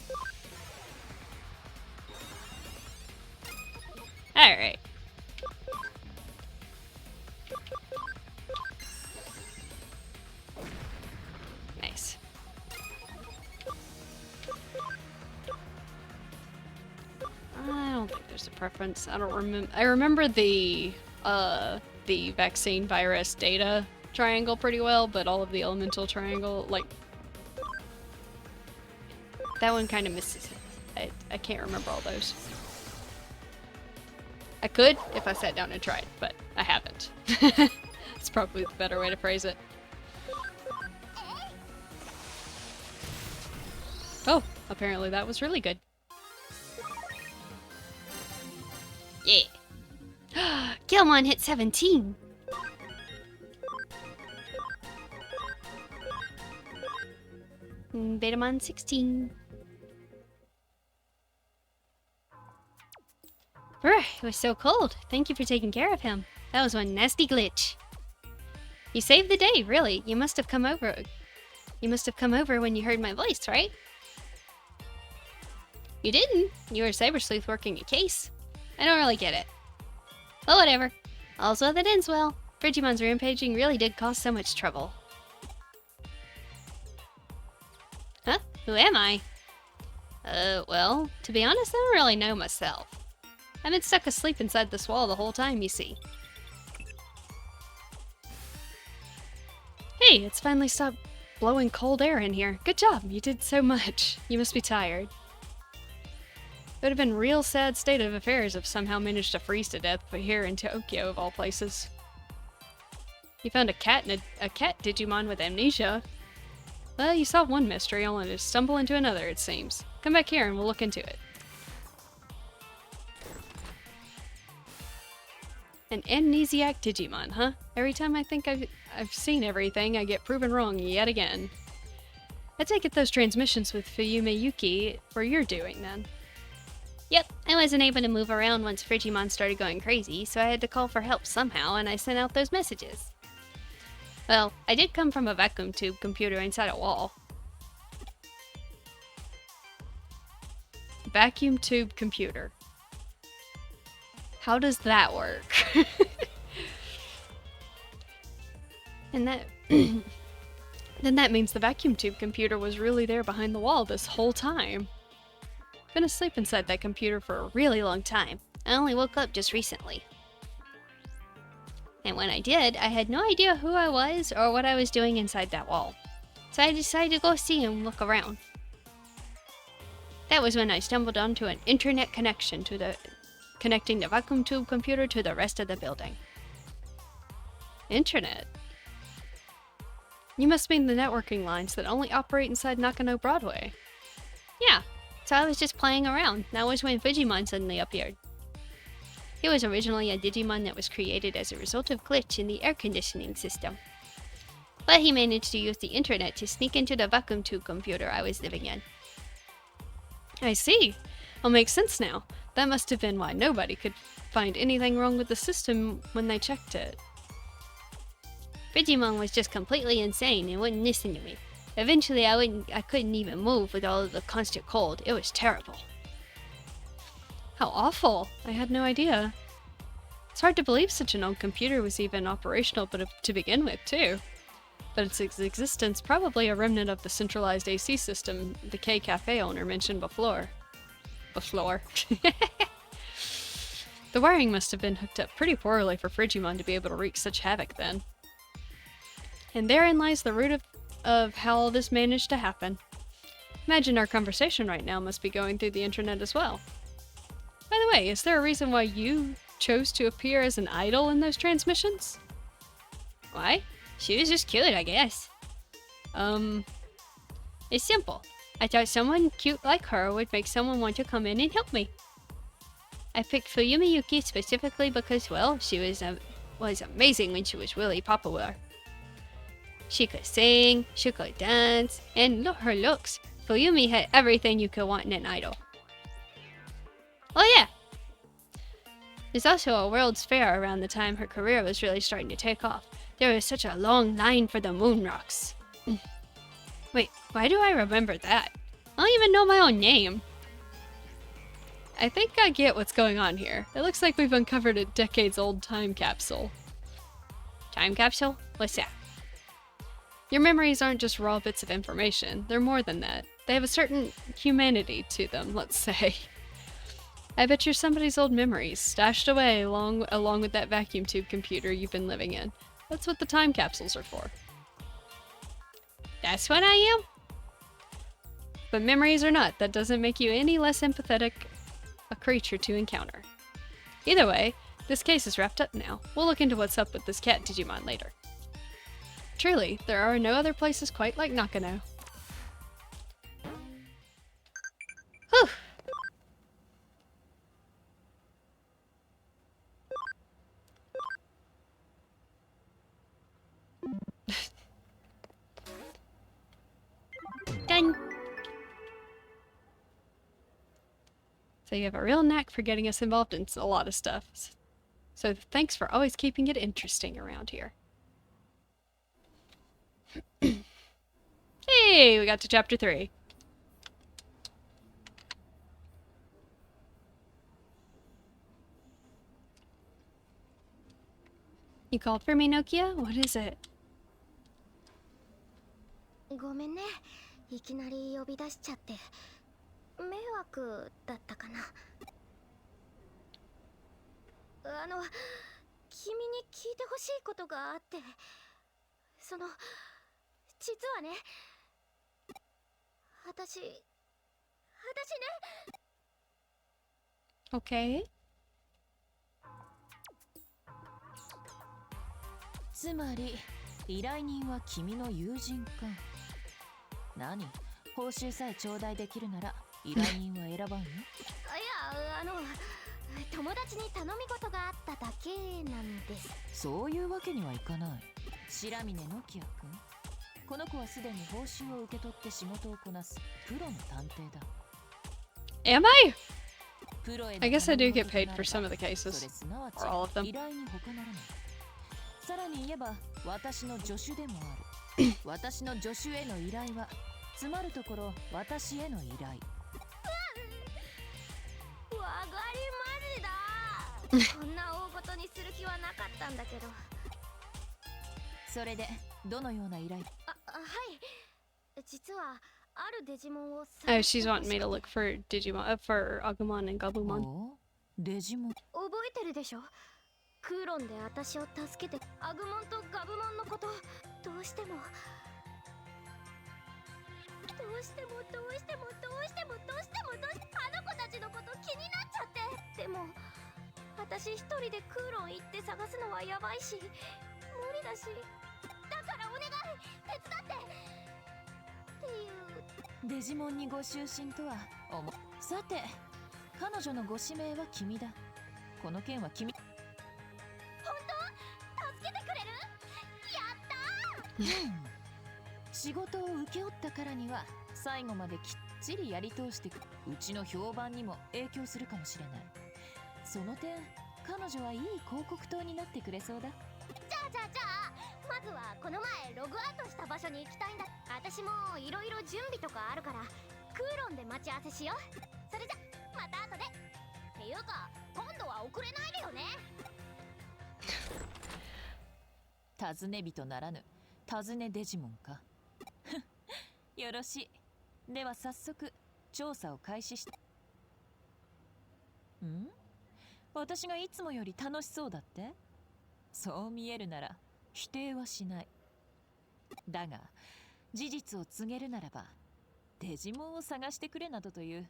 Alright. Nice. I don't think there's a preference. I don't remember. I remember the vaccine virus data triangle pretty well, but all of the elemental triangle, like, that one kind of misses it. I can't remember all those. I could if I sat down and tried, but I haven't. It's probably the better way to phrase it. Oh, apparently that was really good. Yeah. Gilmon hit 17. Betamon 16. It was so cold. Thank you for taking care of him. That was one nasty glitch. You saved the day, really. You must have come over. You must have come over when you heard my voice, right? You didn't. You were Cyber Sleuth working a case. I don't really get it. But whatever. All's well that ends well. Frigimon's rampaging really did cause so much trouble. Huh? Who am I? Well, to be honest, I don't really know myself. I've been stuck asleep inside this wall the whole time, you see. Hey, it's finally stopped blowing cold air in here. Good job, you did so much. You must be tired. It would have been a real sad state of affairs if somehow managed to freeze to death, but here in Tokyo of all places. You found a cat Digimon with amnesia. Well, you solved one mystery, only to stumble into another, it seems. Come back here and we'll look into it. An amnesiac Digimon, huh? Every time I think I've seen everything, I get proven wrong yet again. I take it those transmissions with Fuyume Yuki were your doing, then. Yep, I wasn't able to move around once Frigimon started going crazy, so I had to call for help somehow, and I sent out those messages. Well, I did come from a vacuum tube computer inside a wall. Vacuum tube computer. How does that work? And that... then that means the vacuum tube computer was really there behind the wall this whole time. Been asleep inside that computer for a really long time. I only woke up just recently. And when I did, I had no idea who I was or what I was doing inside that wall. So I decided to go see and look around. That was when I stumbled onto an internet connection connecting the vacuum tube computer to the rest of the building. Internet? You must mean the networking lines that only operate inside Nakano Broadway. Yeah, so I was just playing around. That was when Digimon suddenly appeared. He was originally a Digimon that was created as a result of glitch in the air conditioning system. But he managed to use the internet to sneak into the vacuum tube computer I was living in. I see. Well, makes sense now. That must have been why nobody could find anything wrong with the system when they checked it. Digimon was just completely insane and wouldn't listen to me. Eventually, I couldn't even move with all of the constant cold. It was terrible. How awful. I had no idea. It's hard to believe such an old computer was even operational to begin with, too. But its existence probably a remnant of the centralized AC system the K Cafe owner mentioned before. The wiring must have been hooked up pretty poorly for Frigimon to be able to wreak such havoc then. And therein lies the root of how all this managed to happen. Imagine our conversation right now must be going through the internet as well. By the way, is there a reason why you chose to appear as an idol in those transmissions? Why? She was just cute, I guess. It's simple. I thought someone cute like her would make someone want to come in and help me. I picked Fuyumi Yuki specifically because, well, she was amazing when she was really popular. She could sing, she could dance, and look her looks. Fuyumi had everything you could want in an idol. Oh yeah! There's also a World's Fair around the time her career was really starting to take off. There was such a long line for the moon rocks. Wait, why do I remember that? I don't even know my own name. I think I get what's going on here. It looks like we've uncovered a decades-old time capsule. Time capsule? What's that? Your memories aren't just raw bits of information. They're more than that. They have a certain humanity to them, let's say. I bet you're somebody's old memories, stashed away along with that vacuum tube computer you've been living in. That's what the time capsules are for. That's what I am? But memories or not, that doesn't make you any less empathetic a creature to encounter. Either way, this case is wrapped up now. We'll look into what's up with this cat Digimon later. Truly, there are no other places quite like Nakano. Whew! Done! So you have a real knack for getting us involved in a lot of stuff. So thanks for always keeping it interesting around here. Hey, we got to chapter 3. You called for me, Nokia? What is it? ごめんね。いきなり呼び出しちゃって。迷惑だったかな。君に聞いてほしいことがあって、実はね、私ね。Okay. つまり依頼人は君の友人か。何？報酬さえ頂戴できるなら依頼人は選ばんよ。いや、友達に頼み事があっただけなんです。そういうわけにはいかない。白峰ノキア君。この子はすでに報酬を受け取って仕事をこなすプロの探偵だ。Am I? プロへ I guess I do get paid for some of the cases. Or all of them. 依頼に他ならない。さらに言えば私の助手でもある。私の助手への依頼はつまるところ私への依頼。わかりますだ。こんな大事にする気はなかったんだけど。それでどのような依頼？はい。実はあるデジモンを。Oh, she's wanting me to look for Digimon, for Agumon and Gabumon. デジモン。覚えてるでしょ？クーロンで私を助けてアグモンとガブモンのことどうしてもあの子たちのこと気になっちゃって。でも私一人でクーロン行って探すのはやばいし無理だし、だからお願い手伝ってっていう。デジモンにご就寝とはさて、彼女のご指名は君だ。この件は君。本当？助けてくれる？やったー仕事を請け負ったからには最後まできっちりやり通してうちの評判にも影響するかもしれない。その点彼女はいい広告塔になってくれそうだ。じゃあまずはこの前ログアウトした場所に行きたいんだ。私もいろいろ準備とかあるからクーロンで待ち合わせしよう。それじゃまた後で。っていうか今度は遅れないでよね。尋ね人ならぬ尋ねデジモンか。よろしい。では早速調査を開始して。ん？私がいつもより楽しそうだって？そう見えるなら否定はしない。だが事実を告げるならば、デジモンを探してくれなどという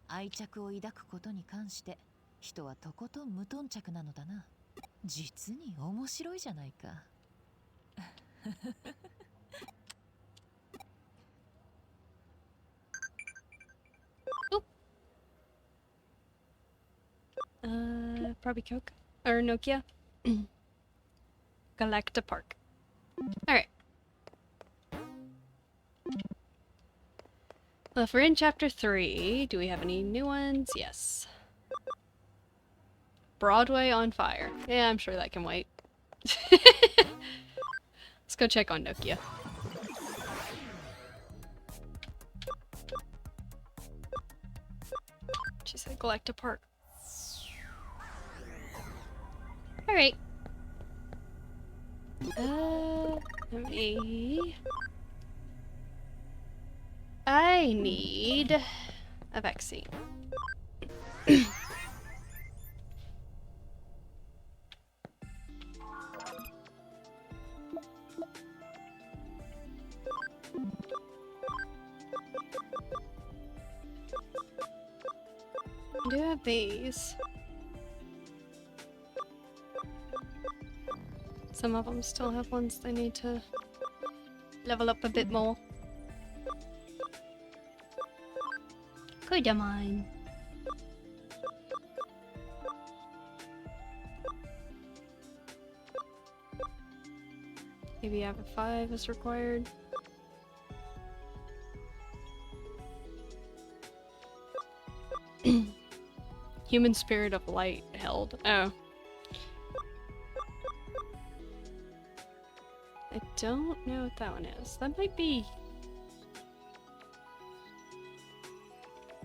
愛着を抱くことに関して人はとことん無頓着なのだな。実に面白いじゃないか。Probably Coke or Nokia. Galacta Park. Alright. Well, if we're in chapter 3, do we have any new ones? Yes. Broadway on fire. Yeah, I'm sure that can wait. Let's go check on Nokia. She said Galacta Park. Alright. Let me... I need a vaccine. I do have these. Some of them still have ones they need to level up a bit more. Digimon. Maybe have a 5 is required. Human Spirit of Light held. Oh. I don't know what that one is. That might be...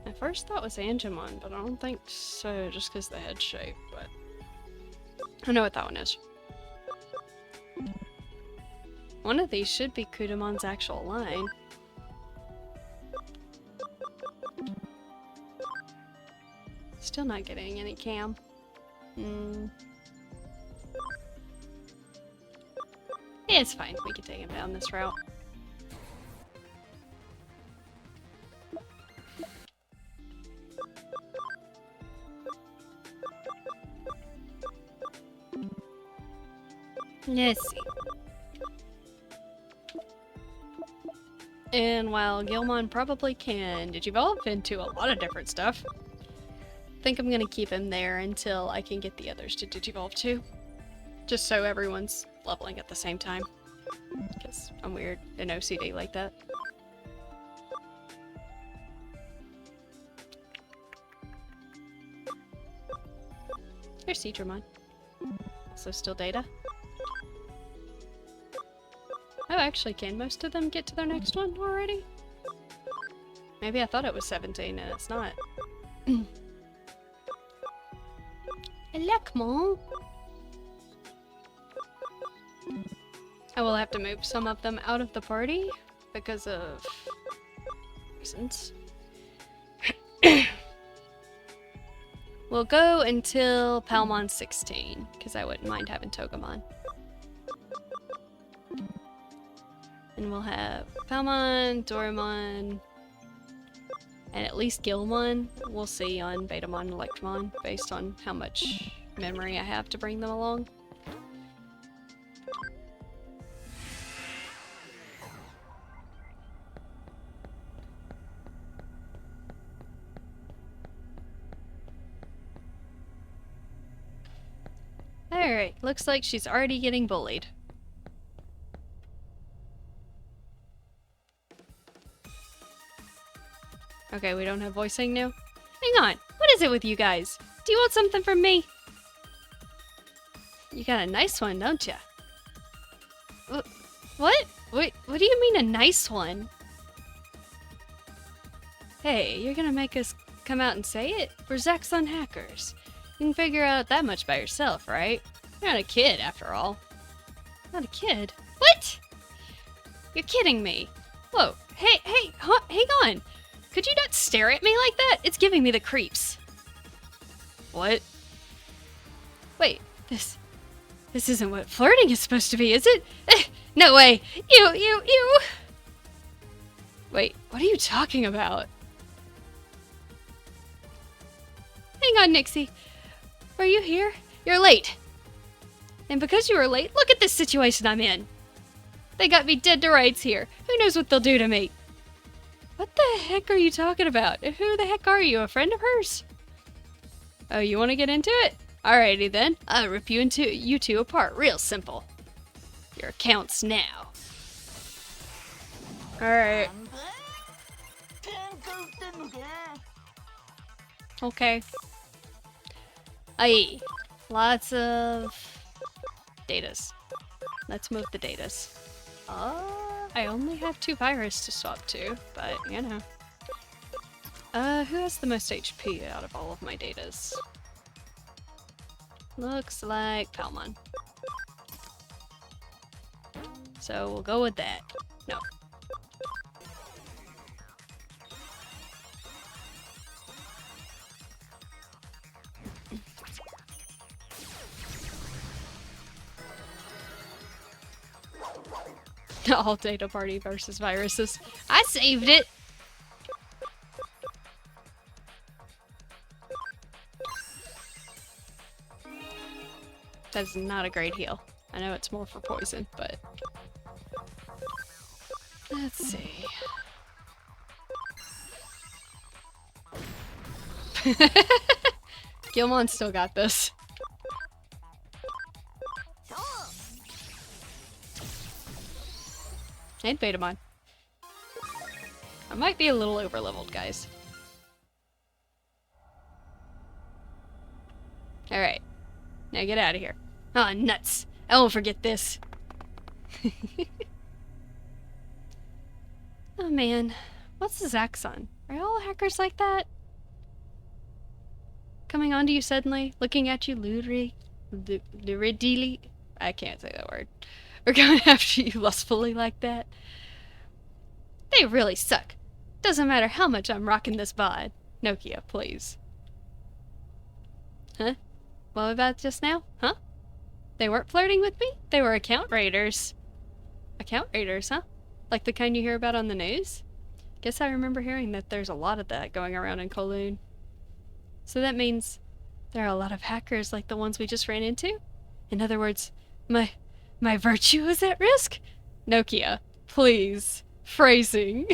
My first thought was Angemon, but I don't think so, just because the head shape, but... I know what that one is. One of these should be Kudamon's actual line. Still not getting any cam. Yeah, it's fine. We can take him down this route. Let's see. And while Gilmon probably can digivolve into a lot of different stuff, I think I'm gonna keep him there until I can get the others to digivolve too. Just so everyone's leveling at the same time. Because I'm weird and OCD like that. There's Digimon. So still data. Oh, actually, can most of them get to their next one already? Maybe I thought it was 17 and it's not. Lekmo! I will have to move some of them out of the party because of reasons. We'll go until Palmon 16, because I wouldn't mind having Togemon. And we'll have Palmon, Doraemon, and at least Gilmon. We'll see on Betamon and Electromon, based on how much memory I have to bring them along. Alright, looks like she's already getting bullied. Okay, we don't have voicing now? Hang on, what is it with you guys? Do you want something from me? You got a nice one, don't ya? What? What do you mean a nice one? Hey, you're gonna make us come out and say it? We're Zaxxon hackers. You can figure out that much by yourself, right? You're not a kid, after all. Not a kid? What? You're kidding me. Whoa, hey, hang on. Could you not stare at me like that? It's giving me the creeps. What? Wait, this isn't what flirting is supposed to be, is it? No way. You. Wait, what are you talking about? Hang on, Nixie. Are you here? You're late. And because you were late, look at this situation I'm in. They got me dead to rights here. Who knows what they'll do to me? What the heck are you talking about? Who the heck are you, a friend of hers? Oh, you want to get into it? Alrighty then. I'll rip you two apart real simple. Your account's now. Alright. Okay. Aye. Lots of datas. Let's move the datas. I only have 2 virus to swap to, but you know. Who has the most HP out of all of my datas? Looks like Palmon. So we'll go with that. No. All data party versus viruses. I saved it! That's not a great heal. I know it's more for poison, but... Let's see... Gilmon still got this. And Betamon. I might be a little overleveled, guys. Alright. Now get out of here. Aw, nuts! I won't forget this. Oh man. What's the Zaxxon? Are all hackers like that? Coming onto you suddenly, looking at you luridly. I can't say that word. Or going after you lustfully like that. They really suck. Doesn't matter how much I'm rocking this bod. Nokia, please. Huh? What about just now? Huh? They weren't flirting with me? They were account raiders. Account raiders, huh? Like the kind you hear about on the news? Guess I remember hearing that there's a lot of that going around in Kowloon. So that means there are a lot of hackers like the ones we just ran into? In other words, my virtue is at risk? Nokia, please. Phrasing.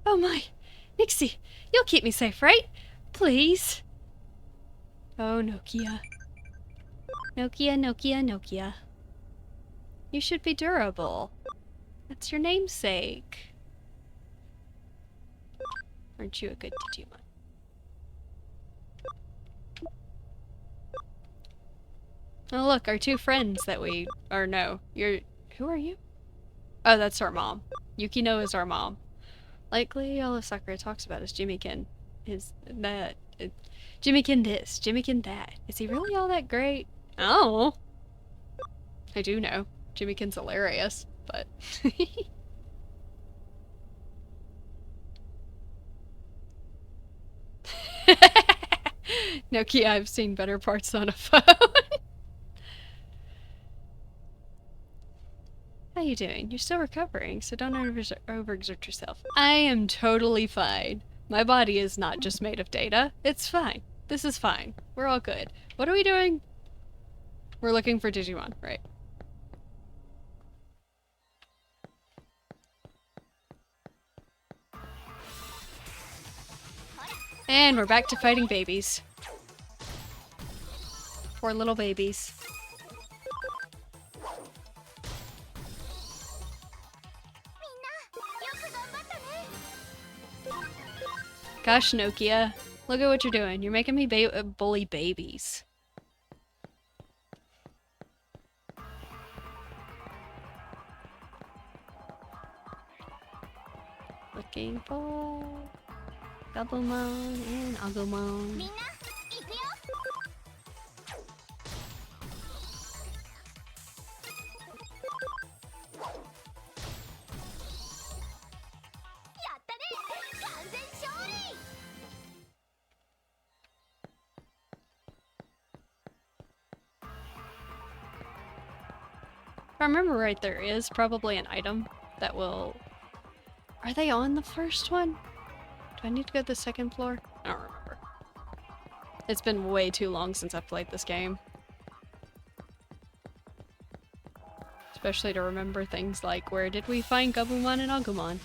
Oh my. Nixie, you'll keep me safe, right? Please. Oh, Nokia. Nokia. You should be durable. That's your namesake. Aren't you a good Digimon? Oh look, our 2 friends that we... Or no, who are you? Oh, that's our mom. Yukino is our mom. Likely all of Sakura talks about is Jimmykin. Jimmykin this, Jimmykin that. Is he really all that great? Oh. I do know. Jimmykin's hilarious, but... Nokia, I've seen better parts on a phone. How you doing? You're still recovering, so don't overexert yourself. I am totally fine. My body is not just made of data. It's fine. This is fine. We're all good. What are we doing? We're looking for Digimon, right? And we're back to fighting babies. Poor little babies. Gosh, Nokia. Look at what you're doing. You're making me bully babies. Looking for Gabumon and Agumon. If I remember right, there is probably an item that will... Are they on the first one? Do I need to go to the second floor? I don't remember. It's been way too long since I've played this game. Especially to remember things like, where did we find Gabumon and Agumon?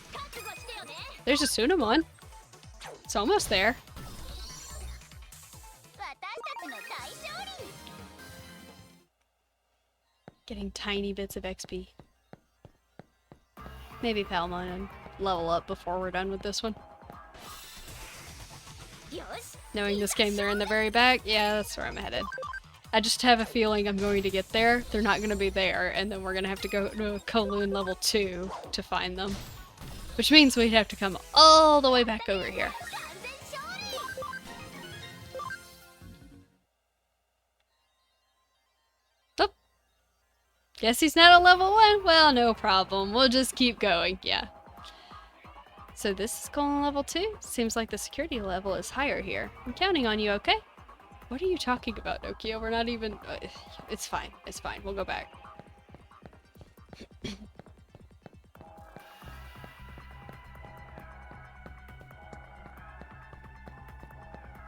There's a Sunamon. It's almost there. Getting tiny bits of XP. Maybe Palmon and level up before we're done with this one. Knowing this game, they're in the very back. Yeah, that's where I'm headed. I just have a feeling I'm going to get there. They're not going to be there, and then we're going to have to go to Kowloon level 2 to find them. Which means we'd have to come all the way back over here. Oh. Guess he's not a level 1? Well, no problem. We'll just keep going. Yeah. So this is going level 2? Seems like the security level is higher here. I'm counting on you, okay? What are you talking about, Nokia? We're not even... it's fine. It's fine. We'll go back.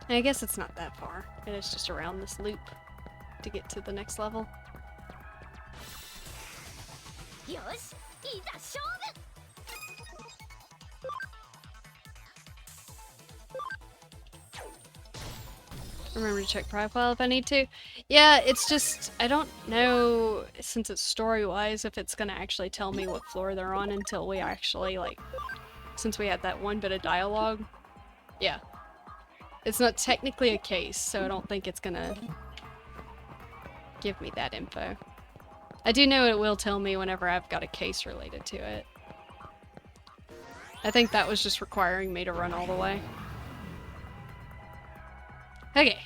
I guess it's not that far. It is just around this loop to get to the next level. Remember to check profile if I need to. Yeah, it's just, I don't know, since it's story-wise, if it's gonna actually tell me what floor they're on until we actually, like, since we had that one bit of dialogue. Yeah. It's not technically a case, so I don't think it's gonna give me that info. I do know it will tell me whenever I've got a case related to it. I think that was just requiring me to run all the way. Okay.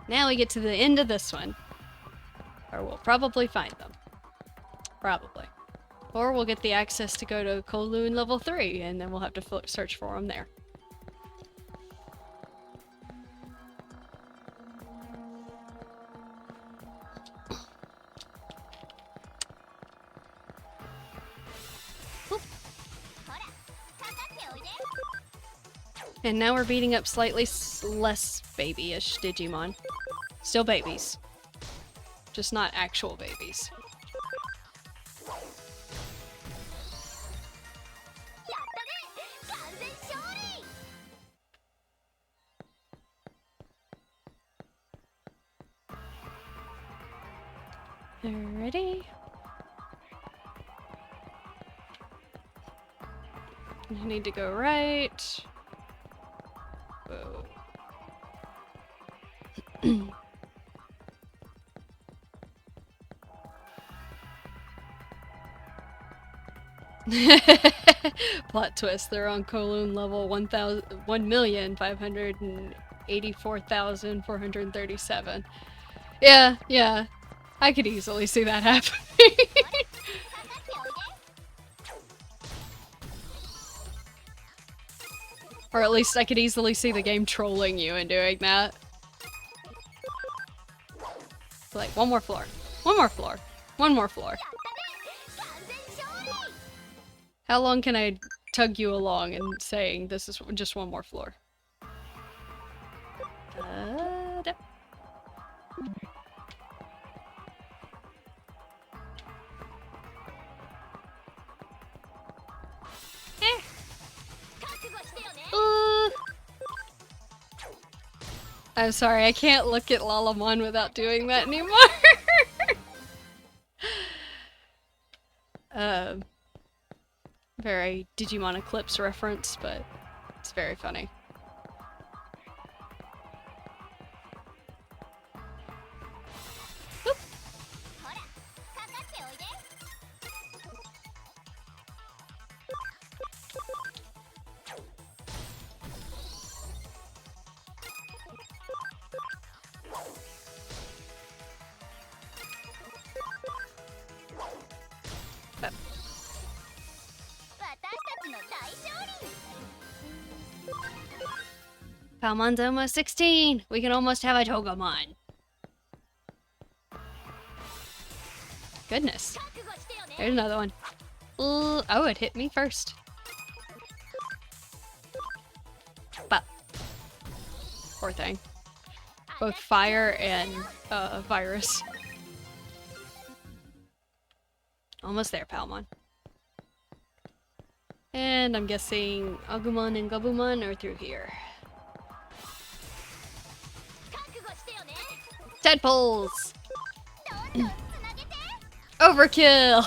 Now we get to the end of this one. Or we'll probably find them. Probably. Or we'll get the access to go to Kowloon level 3, and then we'll have to search for them there. And now we're beating up slightly less babyish Digimon. Still babies. Just not actual babies. Alrighty. I need to go right. Whoa. Plot twist, they're on Kowloon level 1,584,437. Yeah, yeah. I could easily see that happening. Or at least I could easily see the game trolling you and doing that. Like, one more floor. One more floor. One more floor. How long can I tug you along and saying this is just one more floor? Da. I'm sorry, I can't look at Lalamon without doing that anymore. Very Digimon Eclipse reference, but it's very funny. Oop. Palmon's almost 16! We can almost have a Togemon! Goodness. There's another one. Oh, it hit me first. But poor thing. Both fire and virus. Almost there, Palmon. And I'm guessing Agumon and Gabumon are through here. Tadpoles! Overkill!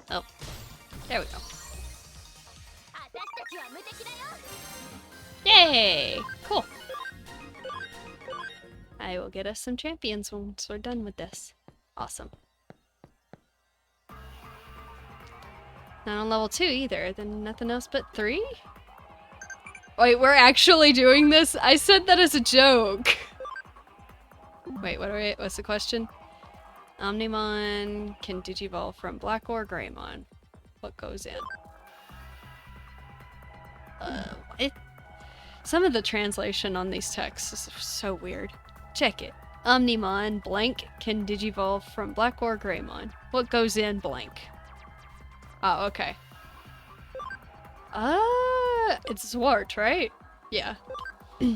Oh, there we go. Yay! Cool. I will get us some champions once we're done with this. Awesome. Not on level 2 either, then nothing else but 3? Wait, we're actually doing this? I said that as a joke. Wait, what's the question? Omnimon can Digivolve from Black or Greymon. What goes in? What? Some of the translation on these texts is so weird. Check it. Omnimon blank can Digivolve from Black or Greymon. What goes in blank? Oh, okay. It's Zwart, right? Yeah. Do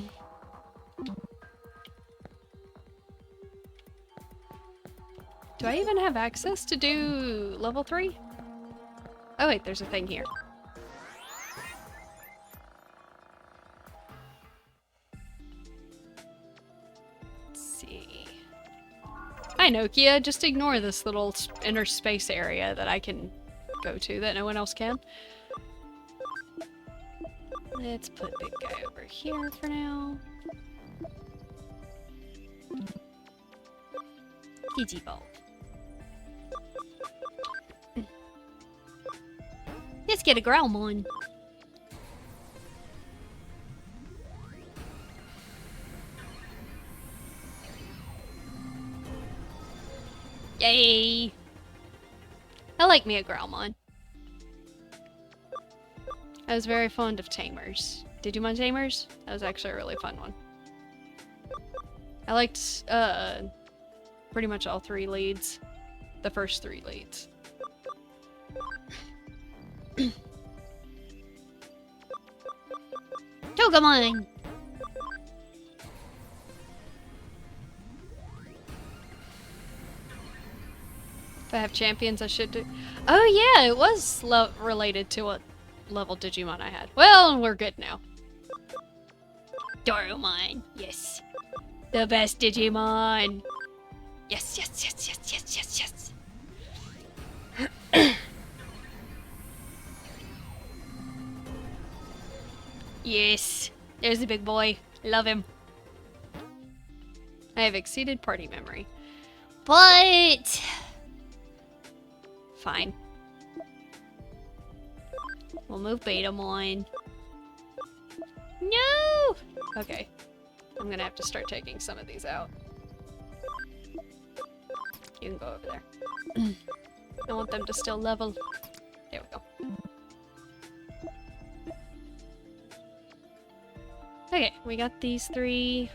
I even have access to do level 3? Oh wait, there's a thing here. Let's see. Hi Nokia, just ignore this little inner space area that I can go to that no one else can. Let's put big guy over here for now. Digivolve. Let's get a Growlmon. Yay! I like me a Growlmon. I was very fond of Tamers. Digimon Tamers? That was actually a really fun one. I liked pretty much all 3 leads. The first 3 leads. Togemon! If I have champions, I should do. Oh yeah, it was related to what level Digimon I had. Well, we're good now. Dorumon, yes. The best Digimon! Yes, yes, yes, yes, yes, yes, yes. Yes, there's the big boy. Love him. I have exceeded party memory. But... fine. We'll move Betamon. No! Okay. I'm gonna have to start taking some of these out. You can go over there. I want them to still level. There we go. Okay, we got these 3.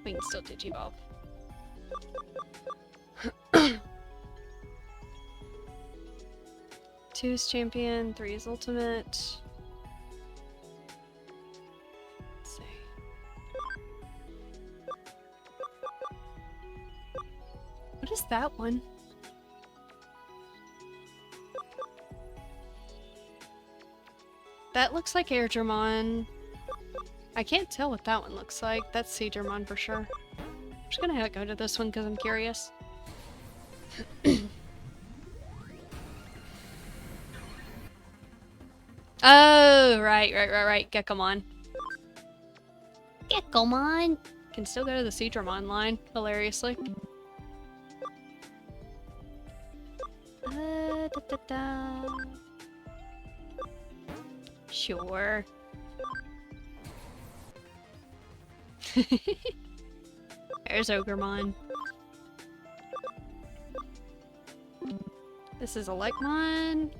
We can still Digivolve. 2 is champion, 3 is ultimate. Let's see. What is that one? That looks like Airdramon. I can't tell what that one looks like. That's Seedramon for sure. I'm just gonna go to this one because I'm curious. Oh, right. Gekomon. Gekomon! Can still go to the Seedramon line, hilariously. Sure. There's Ogremon. This is Elecmon.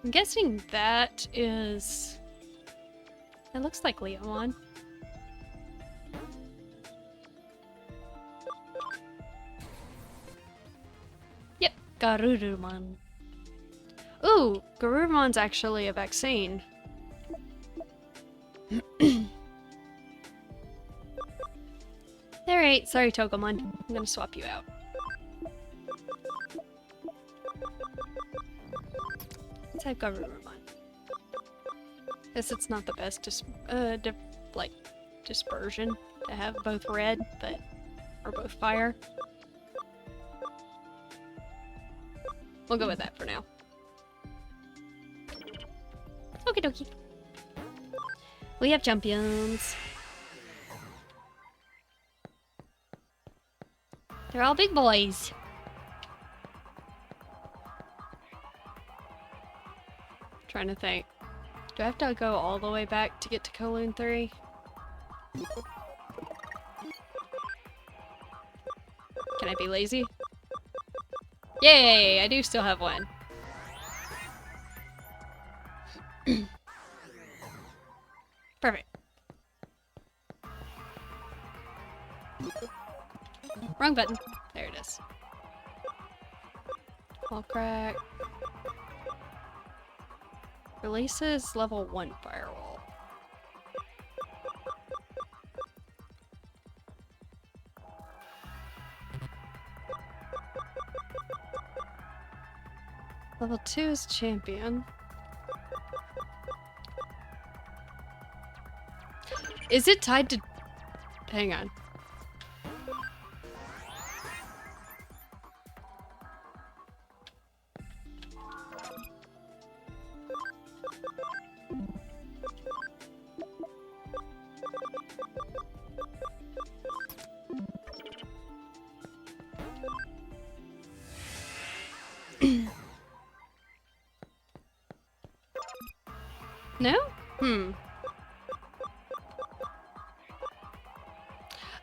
I'm guessing that is... It looks like Leomon. Yep, Garurumon. Ooh, Garurumon's actually a vaccine. Alright, sorry Togemon. I'm gonna swap you out. Let's have Garurumon. Guess it's not the best dispersion to have both red, but or both fire. We'll go with that for now. Okie dokie. We have champions. They're all big boys. Trying to think. Do I have to go all the way back to get to Kowloon 3? Can I be lazy? Yay! I do still have one. Perfect. Wrong button. There it is. Wall crack. Releases level 1 firewall. Level 2 is champion. Is it tied to... Hang on. No?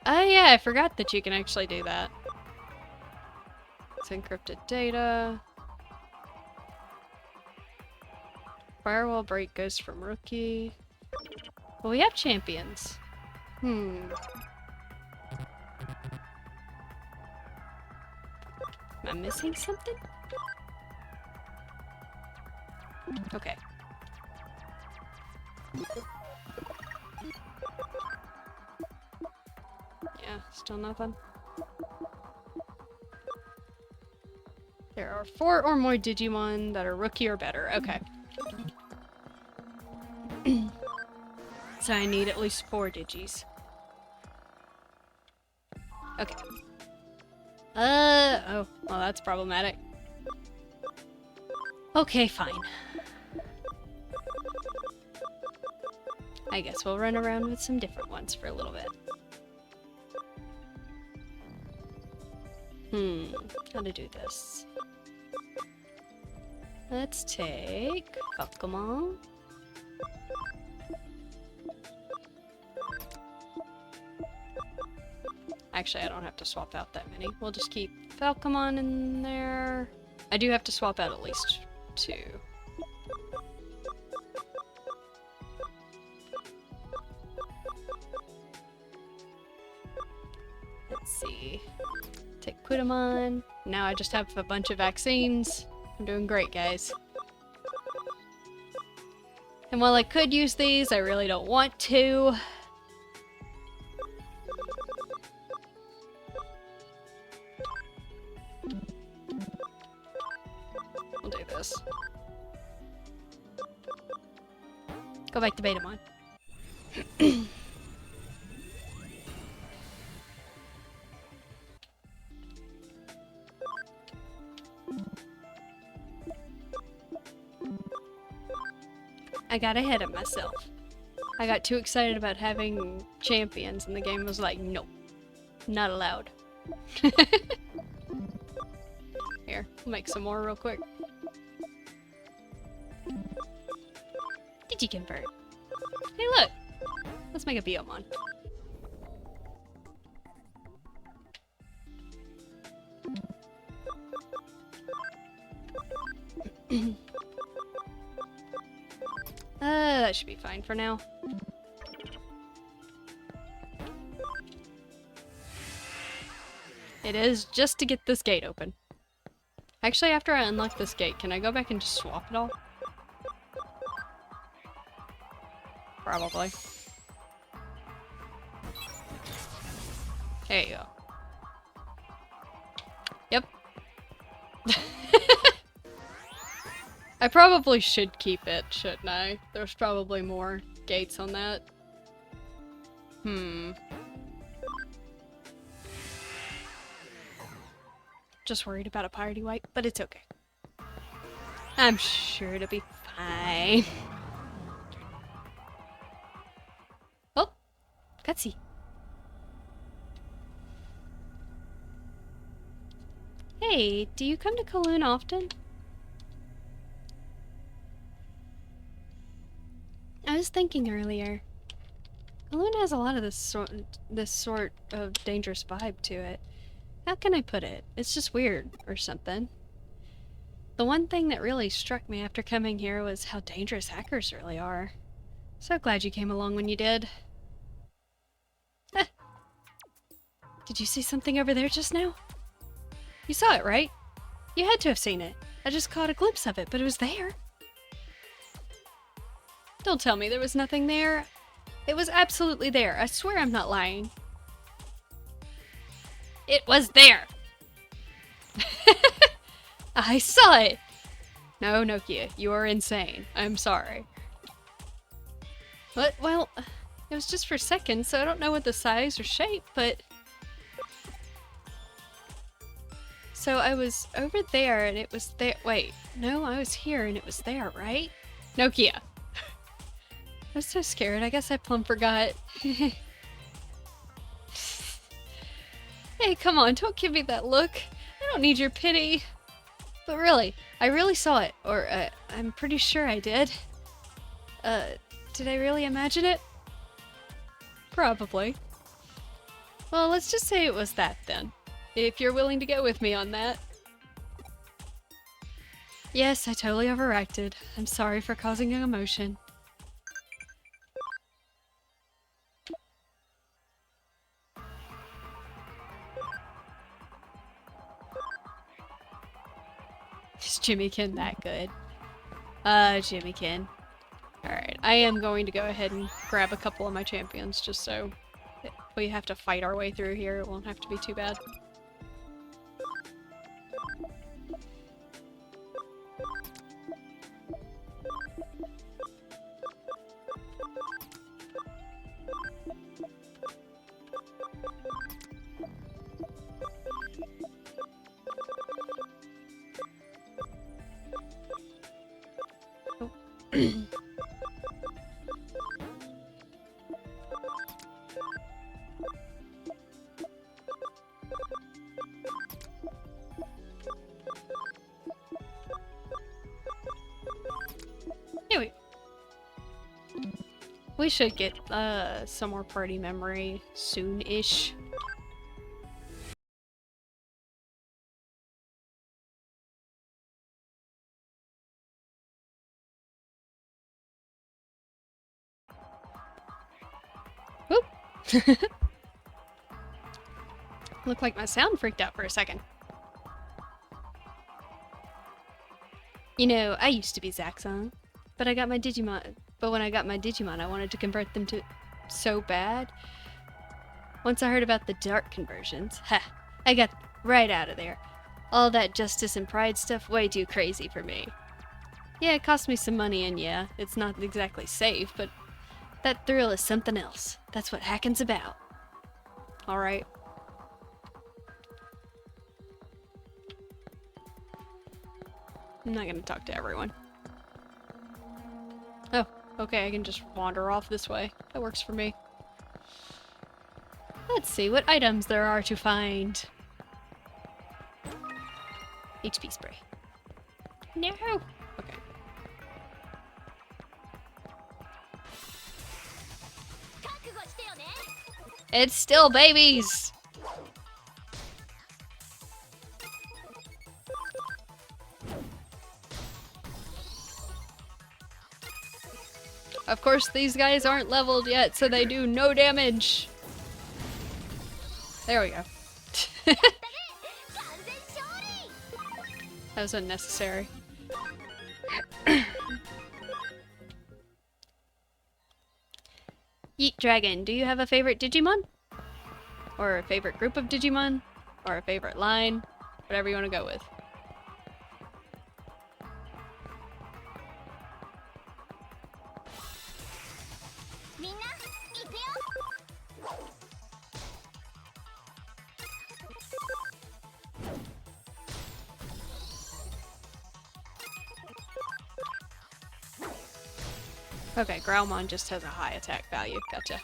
Oh yeah, I forgot that you can actually do that. It's encrypted data. Firewall break goes from rookie. Well, we have champions. Am I missing something? Okay. Yeah, still nothing. There are 4 or more Digimon that are rookie or better. Okay. So I need at least 4 Digis. Okay. Oh, well that's problematic. Okay, fine. I guess we'll run around with some different ones for a little bit. How to do this? Let's take Pokemon. Actually, I don't have to swap out that many. We'll just keep Falcomon in there. I do have to swap out at least 2. Let's see. Take Quidamon. Now I just have a bunch of vaccines. I'm doing great, guys. And while I could use these, I really don't want to. We'll do this. Go back to Betamon. I got ahead of myself. I got too excited about having champions and the game was like, nope, not allowed. Here, I'll make some more real quick. Digiconvert. Hey look! Let's make a Biomon. That should be fine for now. It is just to get this gate open. Actually, after I unlock this gate, can I go back and just swap it all? Probably. There you go. Yep. I probably should keep it, shouldn't I? There's probably more gates on that. Just worried about a party wipe, but it's okay. I'm sure it'll be fine. Oh! Cutsy. Hey, do you come to Kowloon often? I was thinking earlier. Kowloon has a lot of this sort of dangerous vibe to it. How can I put it? It's just weird, or something. The one thing that really struck me after coming here was how dangerous hackers really are. So glad you came along when you did. Did you see something over there just now? You saw it, right? You had to have seen it. I just caught a glimpse of it, but it was there. Don't tell me there was nothing there. It was absolutely there. I swear I'm not lying. It was there! I saw it! No, Nokia, you are insane. I'm sorry. But, well, it was just for seconds, so I don't know what the size or shape, but... So I was over there and it was there. Wait, no, I was here and it was there, right? Nokia! I was so scared, I guess I plumb forgot. Hey, come on, don't give me that look. I don't need your pity. But really, I really saw it. Or, I'm pretty sure I did. Did I really imagine it? Probably. Well, let's just say it was that then. If you're willing to go with me on that. Yes, I totally overreacted. I'm sorry for causing an emotion. Is Jimmykin that good? Jimmykin. Alright, I am going to go ahead and grab a couple of my champions just so we have to fight our way through here. It won't have to be too bad. We should get some more party memory soon-ish. Whoop! Looked like my sound freaked out for a second. You know, I used to be Zaxxon, but I got my Digimon. But when I got my Digimon, I wanted to convert them to so bad. Once I heard about the dark conversions, I got right out of there. All that justice and pride stuff, way too crazy for me. Yeah, it cost me some money, and yeah, it's not exactly safe, but that thrill is something else. That's what hacking's about. Alright. I'm not gonna talk to everyone. Oh, okay, I can just wander off this way. That works for me. Let's see what items there are to find. HP spray. No! Okay. It's still babies! Of course, these guys aren't leveled yet, so they do no damage. There we go. That was unnecessary. Yeet Dragon, do you have a favorite Digimon? Or a favorite group of Digimon? Or a favorite line? Whatever you want to go with. Okay, Growlmon just has a high attack value. Gotcha.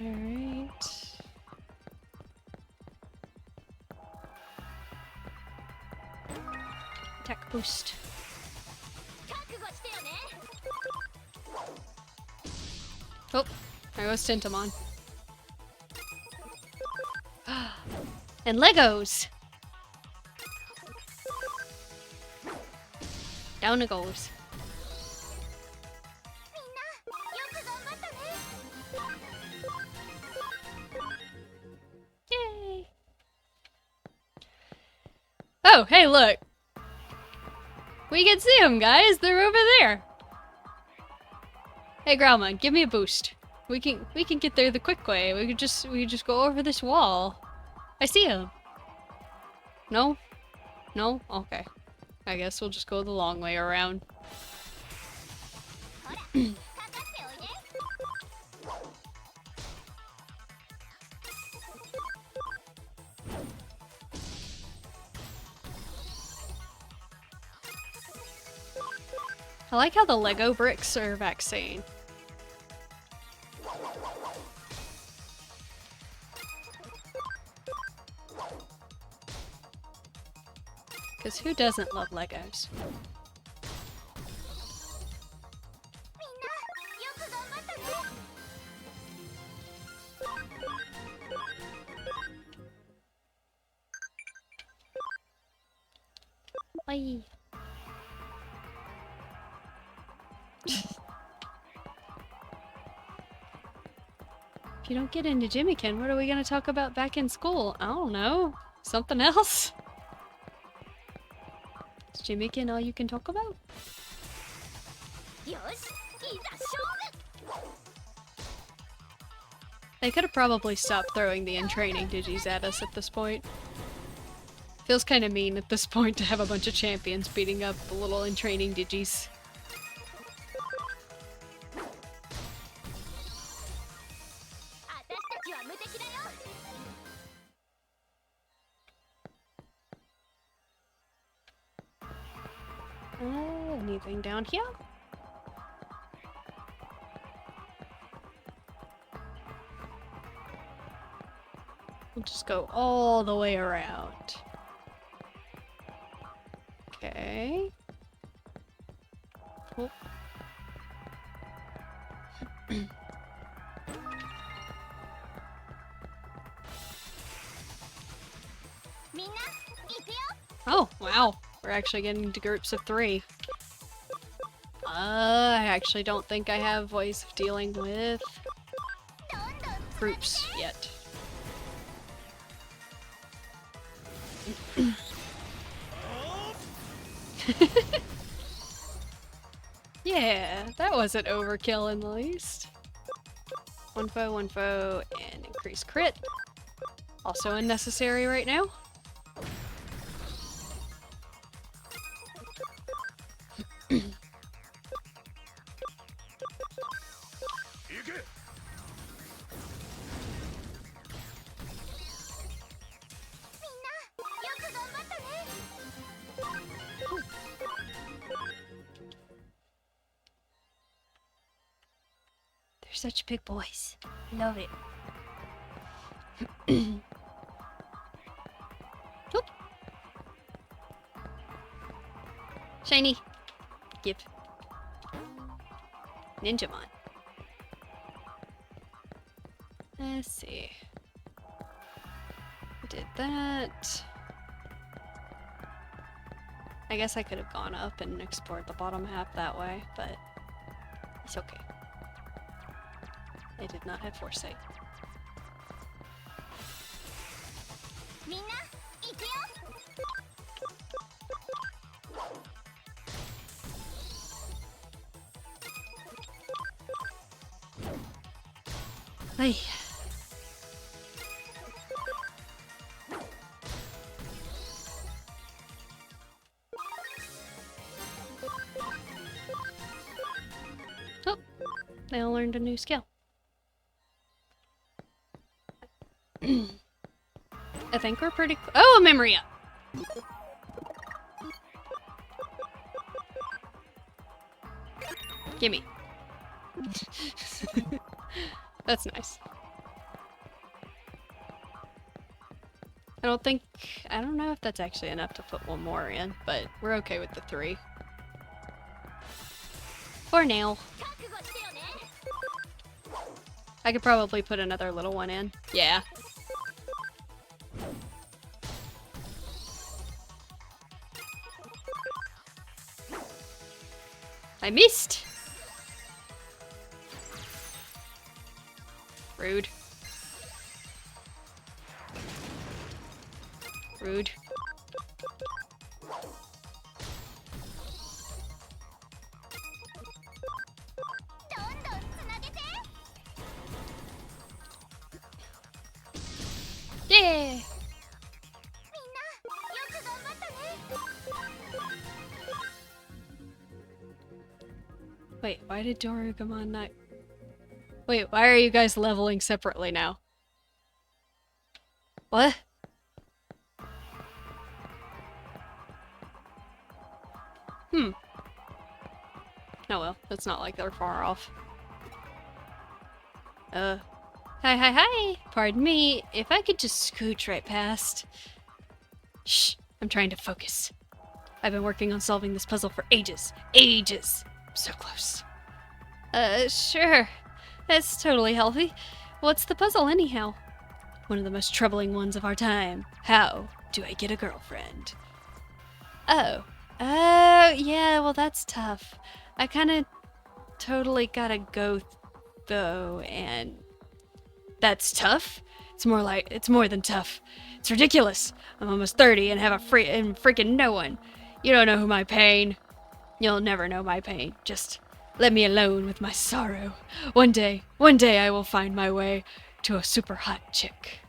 Alright. Attack boost. Oh, there goes Tintamon. And Legos! Down it goes. Yay! Oh, hey, look! We can see them, guys! They're over there! Hey, Growlmon, give me a boost. We can get there the quick way. We could just go over this wall. I see him. No? No? Okay. I guess we'll just go the long way around. I like how the Lego bricks are vaccine. Because who doesn't love Legos? Bye. If you don't get into Jimmykin, what are we gonna talk about back in school? I don't know. Something else? Is Jimmykin all you can talk about? They could have probably stopped throwing the in-training digis at us at this point. Feels kind of mean at this point to have a bunch of champions beating up the little in-training digis. Anything down here? We'll just go all the way around. Okay. Oh. Oh, wow. We're actually getting into groups of 3. I actually don't think I have ways of dealing with groups yet. Yeah, that wasn't overkill in the least. One foe, and increase crit. Also unnecessary right now. They're such big boys. Love it. Oop. Shiny. Give. Ninjamon. Let's see. Did that. I guess I could have gone up and explored the bottom half that way, but it's okay. I did not have foresight. Hey. Oh, they all learned a new skill. I think we're pretty oh, a memory up! Gimme. That's nice. I don't know if that's actually enough to put one more in, but we're okay with the 3. For now. I could probably put another little one in. Yeah. I missed! Rude. Rude. Yeah! Wait, why did Dorugumon not... Wait, why are you guys leveling separately now? What? Hmm. Oh well, it's not like they're far off. Hi. Pardon me, if I could just scooch right past. Shh, I'm trying to focus. I've been working on solving this puzzle for ages. Ages! So close. Sure. That's totally healthy. What's the puzzle anyhow? One of the most troubling ones of our time. How do I get a girlfriend? Oh. Oh, yeah, well that's tough. I kinda totally gotta go though, and that's tough? It's more than tough. It's ridiculous. I'm almost 30 and have freaking no one. You don't know my pain. You'll never know my pain. Just let me alone with my sorrow. One day I will find my way to a super hot chick.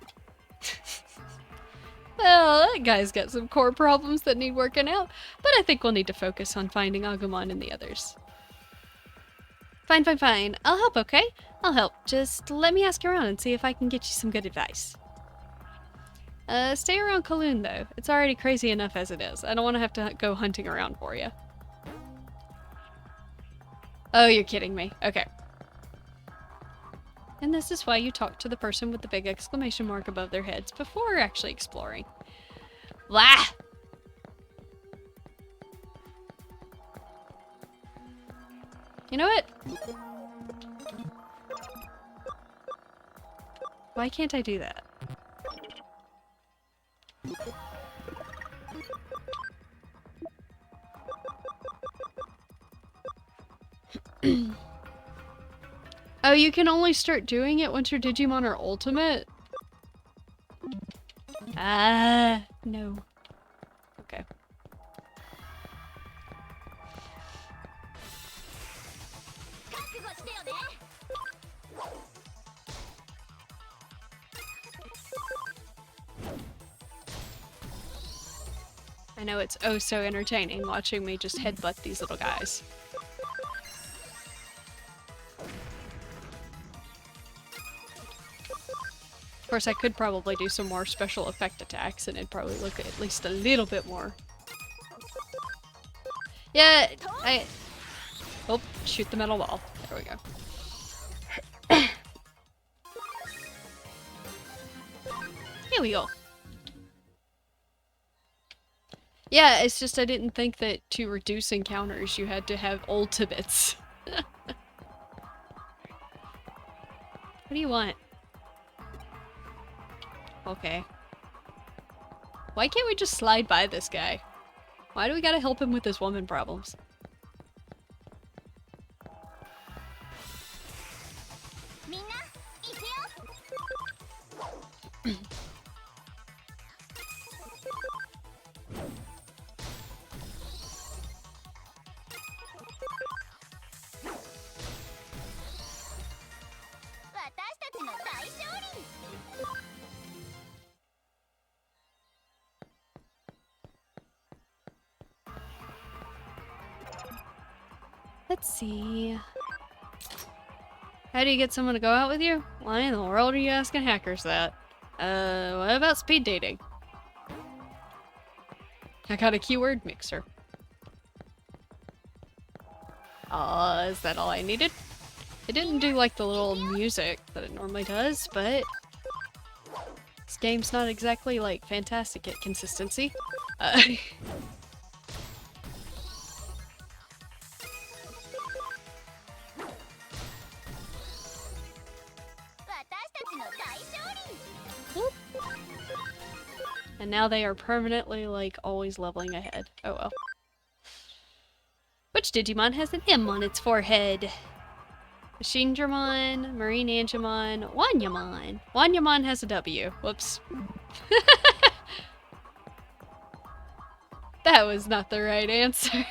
Well, that guy's got some core problems that need working out, but I think we'll need to focus on finding Agumon and the others. Fine. I'll help, okay? I'll help. Just let me ask around and see if I can get you some good advice. Stay around Kowloon, though. It's already crazy enough as it is. I don't want to have to go hunting around for you. Oh, you're kidding me. Okay. And this is why you talk to the person with the big exclamation mark above their heads before actually exploring. Blah! You know what? Why can't I do that? Oh, you can only start doing it once your Digimon are ultimate? Ah, no. Okay. I know it's oh so entertaining watching me just headbutt these little guys. Of course, I could probably do some more special effect attacks and it'd probably look at least a little bit more. Yeah, oh, shoot the metal wall. There we go. Here we go. Yeah, it's just I didn't think that to reduce encounters you had to have ultimates. What do you want? Okay. Why can't we just slide by this guy? Why do we gotta help him with his woman problems? Let's see. How do you get someone to go out with you? Why in the world are you asking hackers that? What about speed dating? I got a keyword mixer. Is that all I needed? It didn't do like the little music that it normally does, but this game's not exactly like fantastic at consistency. And now they are permanently, like, always leveling ahead. Oh well. Which Digimon has an M on its forehead? Machinedramon, Marine Angemon, Wanyamon. Wanyamon has a W. Whoops. That was not the right answer.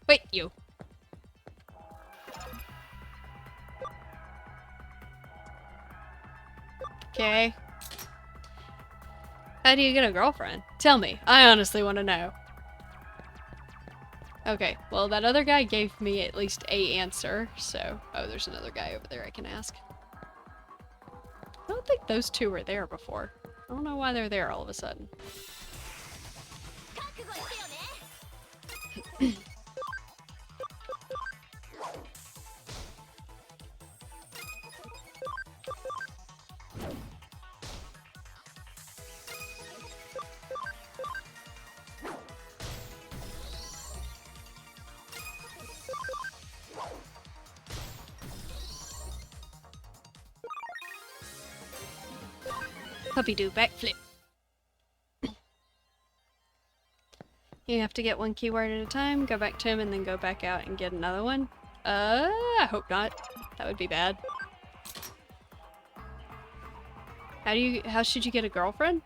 Wait, you. Okay. How do you get a girlfriend? Tell me. I honestly want to know. Okay, well that other guy gave me at least a answer, so... Oh, there's another guy over there I can ask. I don't think those two were there before. I don't know why they're there all of a sudden. Puppy do backflip. You have to get one keyword at a time, go back to him, and then go back out and get another one. I hope not. That would be bad. How should you get a girlfriend?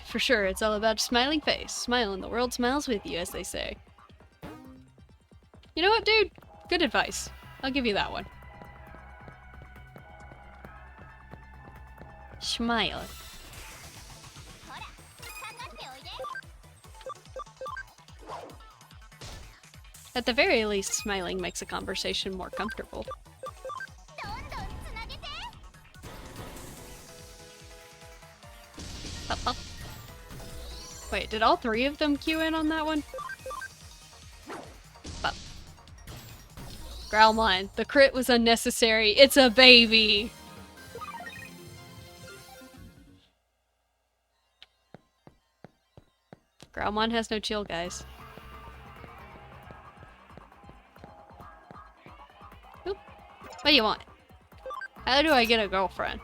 For sure, it's all about a smiling face. Smile and the world smiles with you, as they say. You know what, dude? Good advice. I'll give you that one. Smile. At the very least, smiling makes a conversation more comfortable. Up, up. Wait, did all three of them queue in on that one? Up. Growlmon, the crit was unnecessary. It's a baby! Growlmon has no chill, guys. Oop. What do you want? How do I get a girlfriend?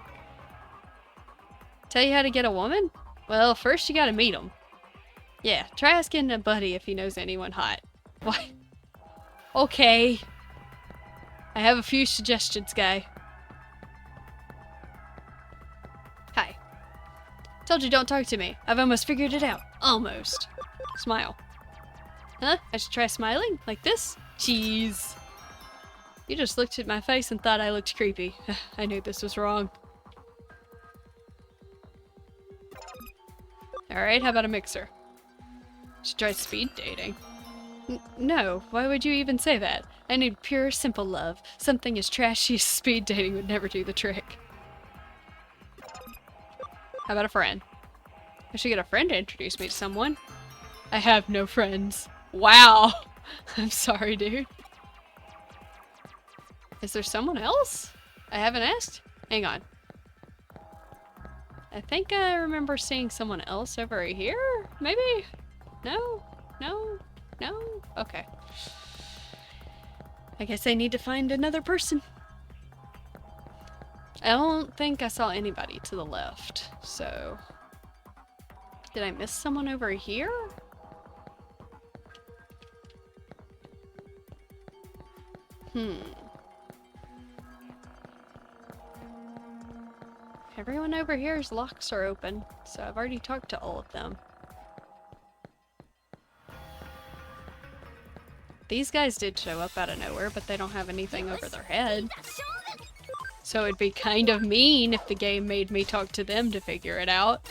Tell you how to get a woman? Well, first you gotta meet him. Yeah, try asking a buddy if he knows anyone hot. What? Okay. I have a few suggestions, guy. Hi. Told you don't talk to me. I've almost figured it out. Almost. Smile. Huh? I should try smiling? Like this? Jeez. You just looked at my face and thought I looked creepy. I knew this was wrong. Alright, how about a mixer? Should try speed dating. No, why would you even say that? I need pure, simple love. Something as trashy as speed dating would never do the trick. How about a friend? I should get a friend to introduce me to someone. I have no friends. Wow! I'm sorry, dude. Is there someone else? I haven't asked? Hang on. I think I remember seeing someone else over here? Maybe? No? No? No? Okay. I guess I need to find another person. I don't think I saw anybody to the left, so... Did I miss someone over here? Everyone over here's locks are open, so I've already talked to all of them. These guys did show up out of nowhere, but they don't have anything over their head. So it'd be kind of mean if the game made me talk to them to figure it out.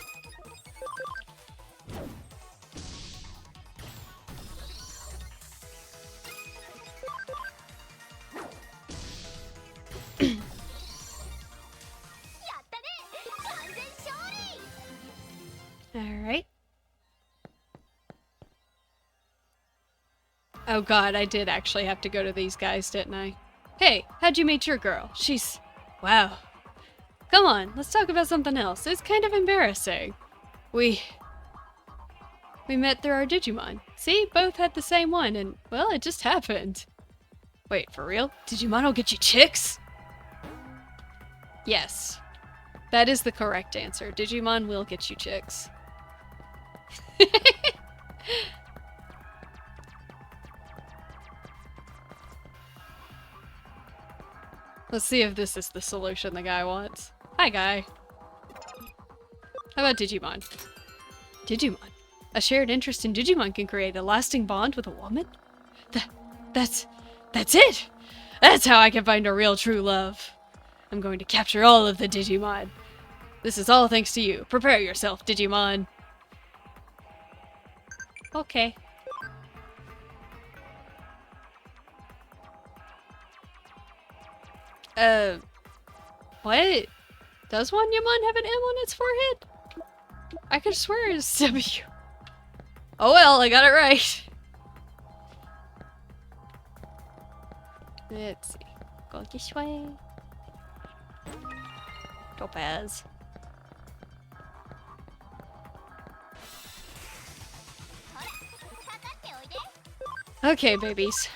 Alright. Oh god, I did actually have to go to these guys, didn't I? Hey, how'd you meet your girl? She's... wow. Come on, let's talk about something else. It's kind of embarrassing. We met through our Digimon. See, both had the same one, and, well, it just happened. Wait, for real? Digimon will get you chicks? Yes. That is the correct answer. Digimon will get you chicks. Let's see if this is the solution the guy wants. Hi, guy. How about Digimon? Digimon? A shared interest in Digimon can create a lasting bond with a woman? That's it! That's how I can find a real true love. I'm going to capture all of the Digimon. This is all thanks to you. Prepare yourself, Digimon. Okay. What? Does Wanyamon have an M on its forehead? I could swear it's W. Oh well, I got it right. Let's see. Go this way. Topaz. Okay, babies.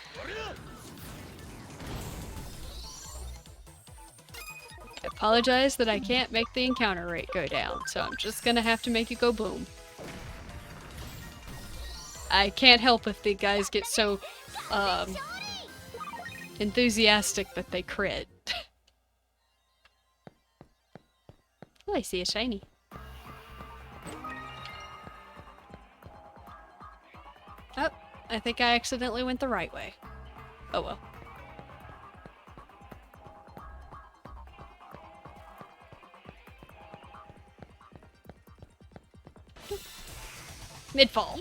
I apologize that I can't make the encounter rate go down, so I'm just gonna have to make it go boom. I can't help if the guys get so, enthusiastic that they crit. Oh, I see a shiny. Oh, I think I accidentally went the right way. Oh well. Midfall.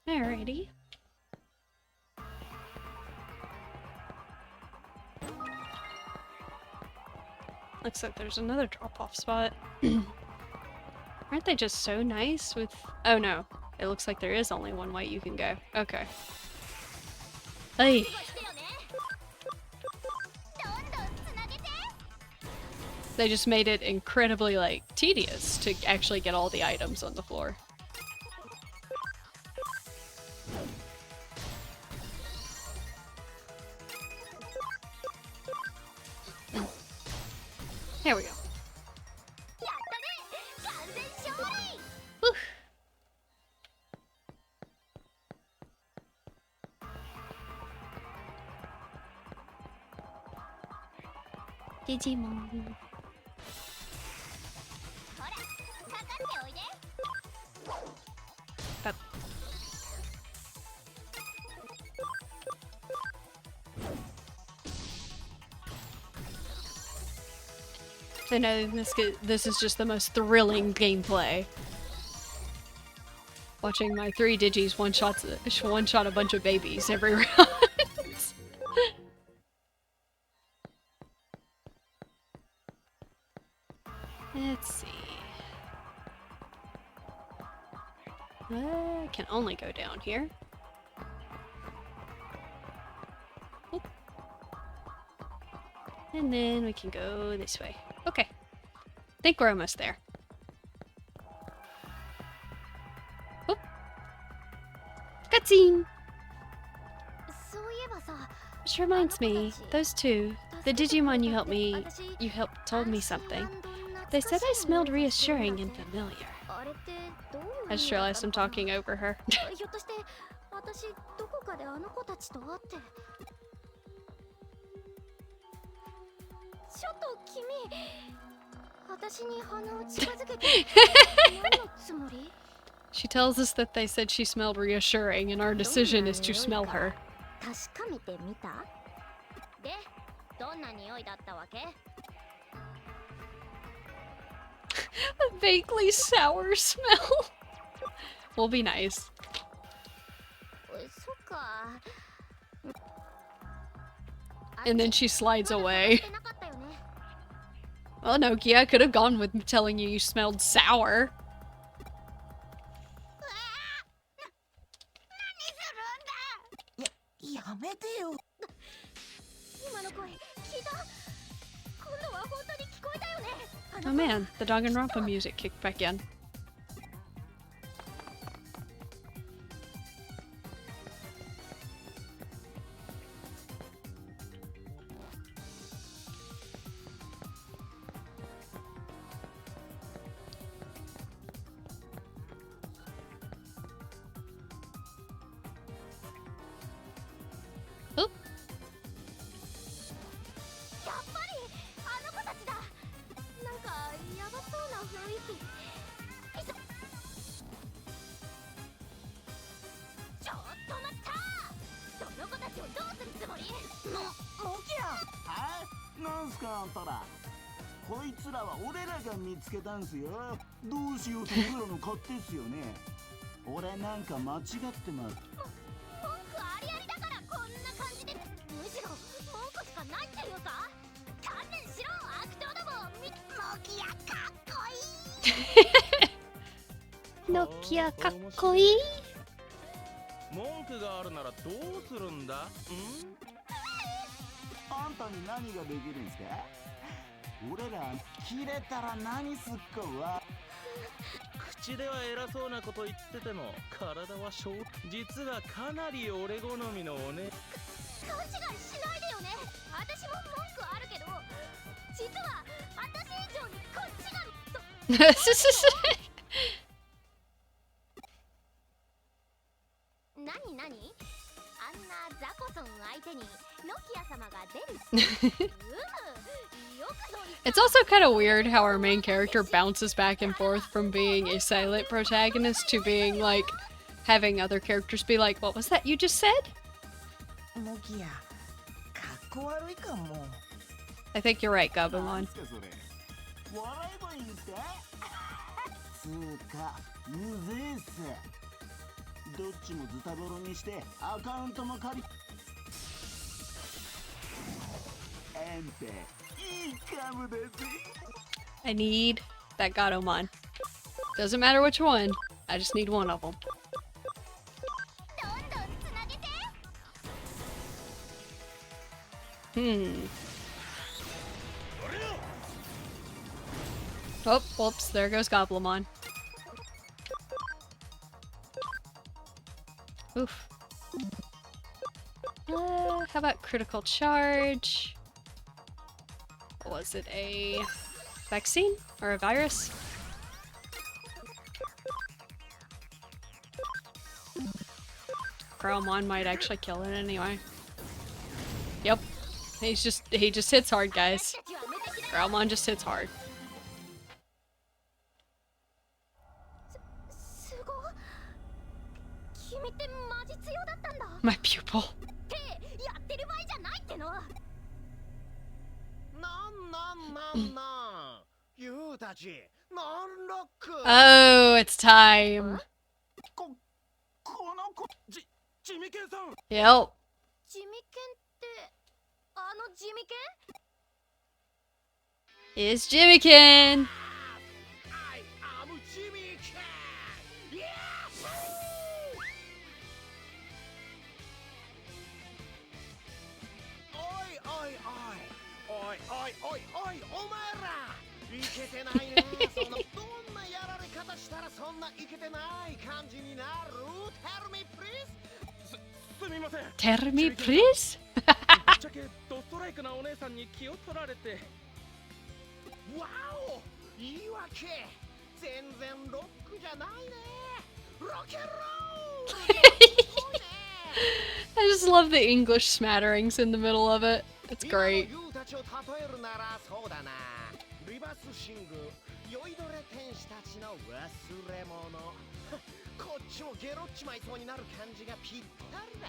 Alrighty. Looks like there's another drop-off spot. Aren't they just so nice with... Oh no, it looks like there is only one way you can go. Okay. Hey. They just made it incredibly, like, tedious to actually get all the items on the floor. There we go. Whew. Digimon. But I know this is just the most thrilling gameplay. Watching my 3 Digis one-shot a bunch of babies every round. Let's see. I can only go down here. Oop. And then we can go this way. Okay. Think we're almost there. Oop. Cutscene! Which reminds me, those two, the Digimon you helped told me something. They said I smelled reassuring and familiar. I just realized I'm talking over her. She tells us that they said she smelled reassuring, and our decision is to smell her. A vaguely sour smell. Will be nice. And then she slides away. Well, Nokia could have gone with telling you smelled sour. Oh man, the Danganronpa music kicked back in. Oop. Nokia かっこいい。文句があるならどうするんだ？あんたに何ができるんですか？俺ら切れたら何すっかは。口では偉そうなこと言ってても体は小。実はかなり俺好みのおね。勘違いしないでよね。私も文句あるけど、実は私以上にこっちが。何？あんなザコソン相手にノキア様が出る。It's also kind of weird how our main character bounces back and forth from being a silent protagonist to being like having other characters be like, "What was that you just said?" I think you're right, Gabumon. 笑えばいいんですかつうかうぜえっす。どっちもズタボロにしてアカウントも借りあんたいいカムだぜ。 I need that Gatomon. Doesn't matter which one. I just need one of them. どんどんつなげて。 Oh, whoops, there goes Goblimon. Oof. How about critical charge? Was it a vaccine or a virus? Growlmon might actually kill it anyway. Yep. He just hits hard, guys. Growlmon just hits hard. すごい。君ってマジ強だったんだ。 My pupil. ってやってる場合じゃないっての。なんユウたちなんロック Oh, it's time. この子ジミケンさん Yep. 地味犬ってあの地味犬？ It's Jimmykin. I am Jimmy Ken! Yahoo! おいおいおいおいおいおいおいお前らいけてないねそのどんなやられ方したらそんないけてない感じになる Tell me please すみません Tell me, please. ぶっちゃけドストライクなお姉さんに気を取られてわお言い訳全然ロックじゃないねロケンロール I just love the English smatterings in the middle of it. It's great. 今のユウたちを例えるならそうだなリバースシング酔いどれ天使たちの忘れ物こっちもゲロっちまいそうになる感じがぴったりだ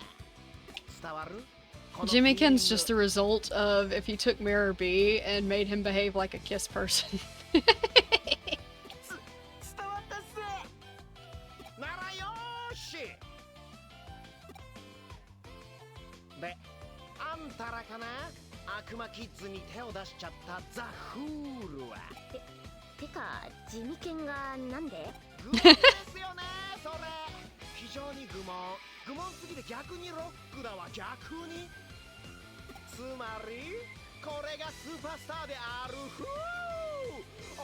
伝わる Jimmykin's just the result of if you took Mirror B and made him behave like a kiss person. 伝わったっすならよーしであんたらかな悪魔キッズに手を出しちゃったザ・フールはてか地味犬がなんで？愚問ですよねそれ非常に愚問すぎて逆にロックだわ逆につまりこれがスーパースターであるフー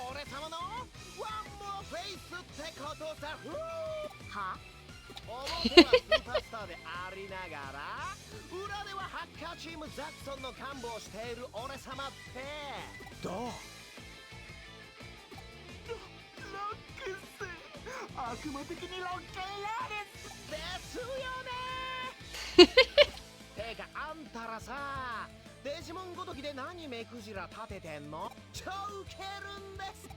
俺様のワンモアフェイスってことさフーは？表はスーパースターでありながら裏ではハッカーチームザクソンの幹部をしている俺様ってどうロックス悪魔的にロッケンロールですよねてかあんたらさデジモンごときで何目くじら立ててんの超ウケるんです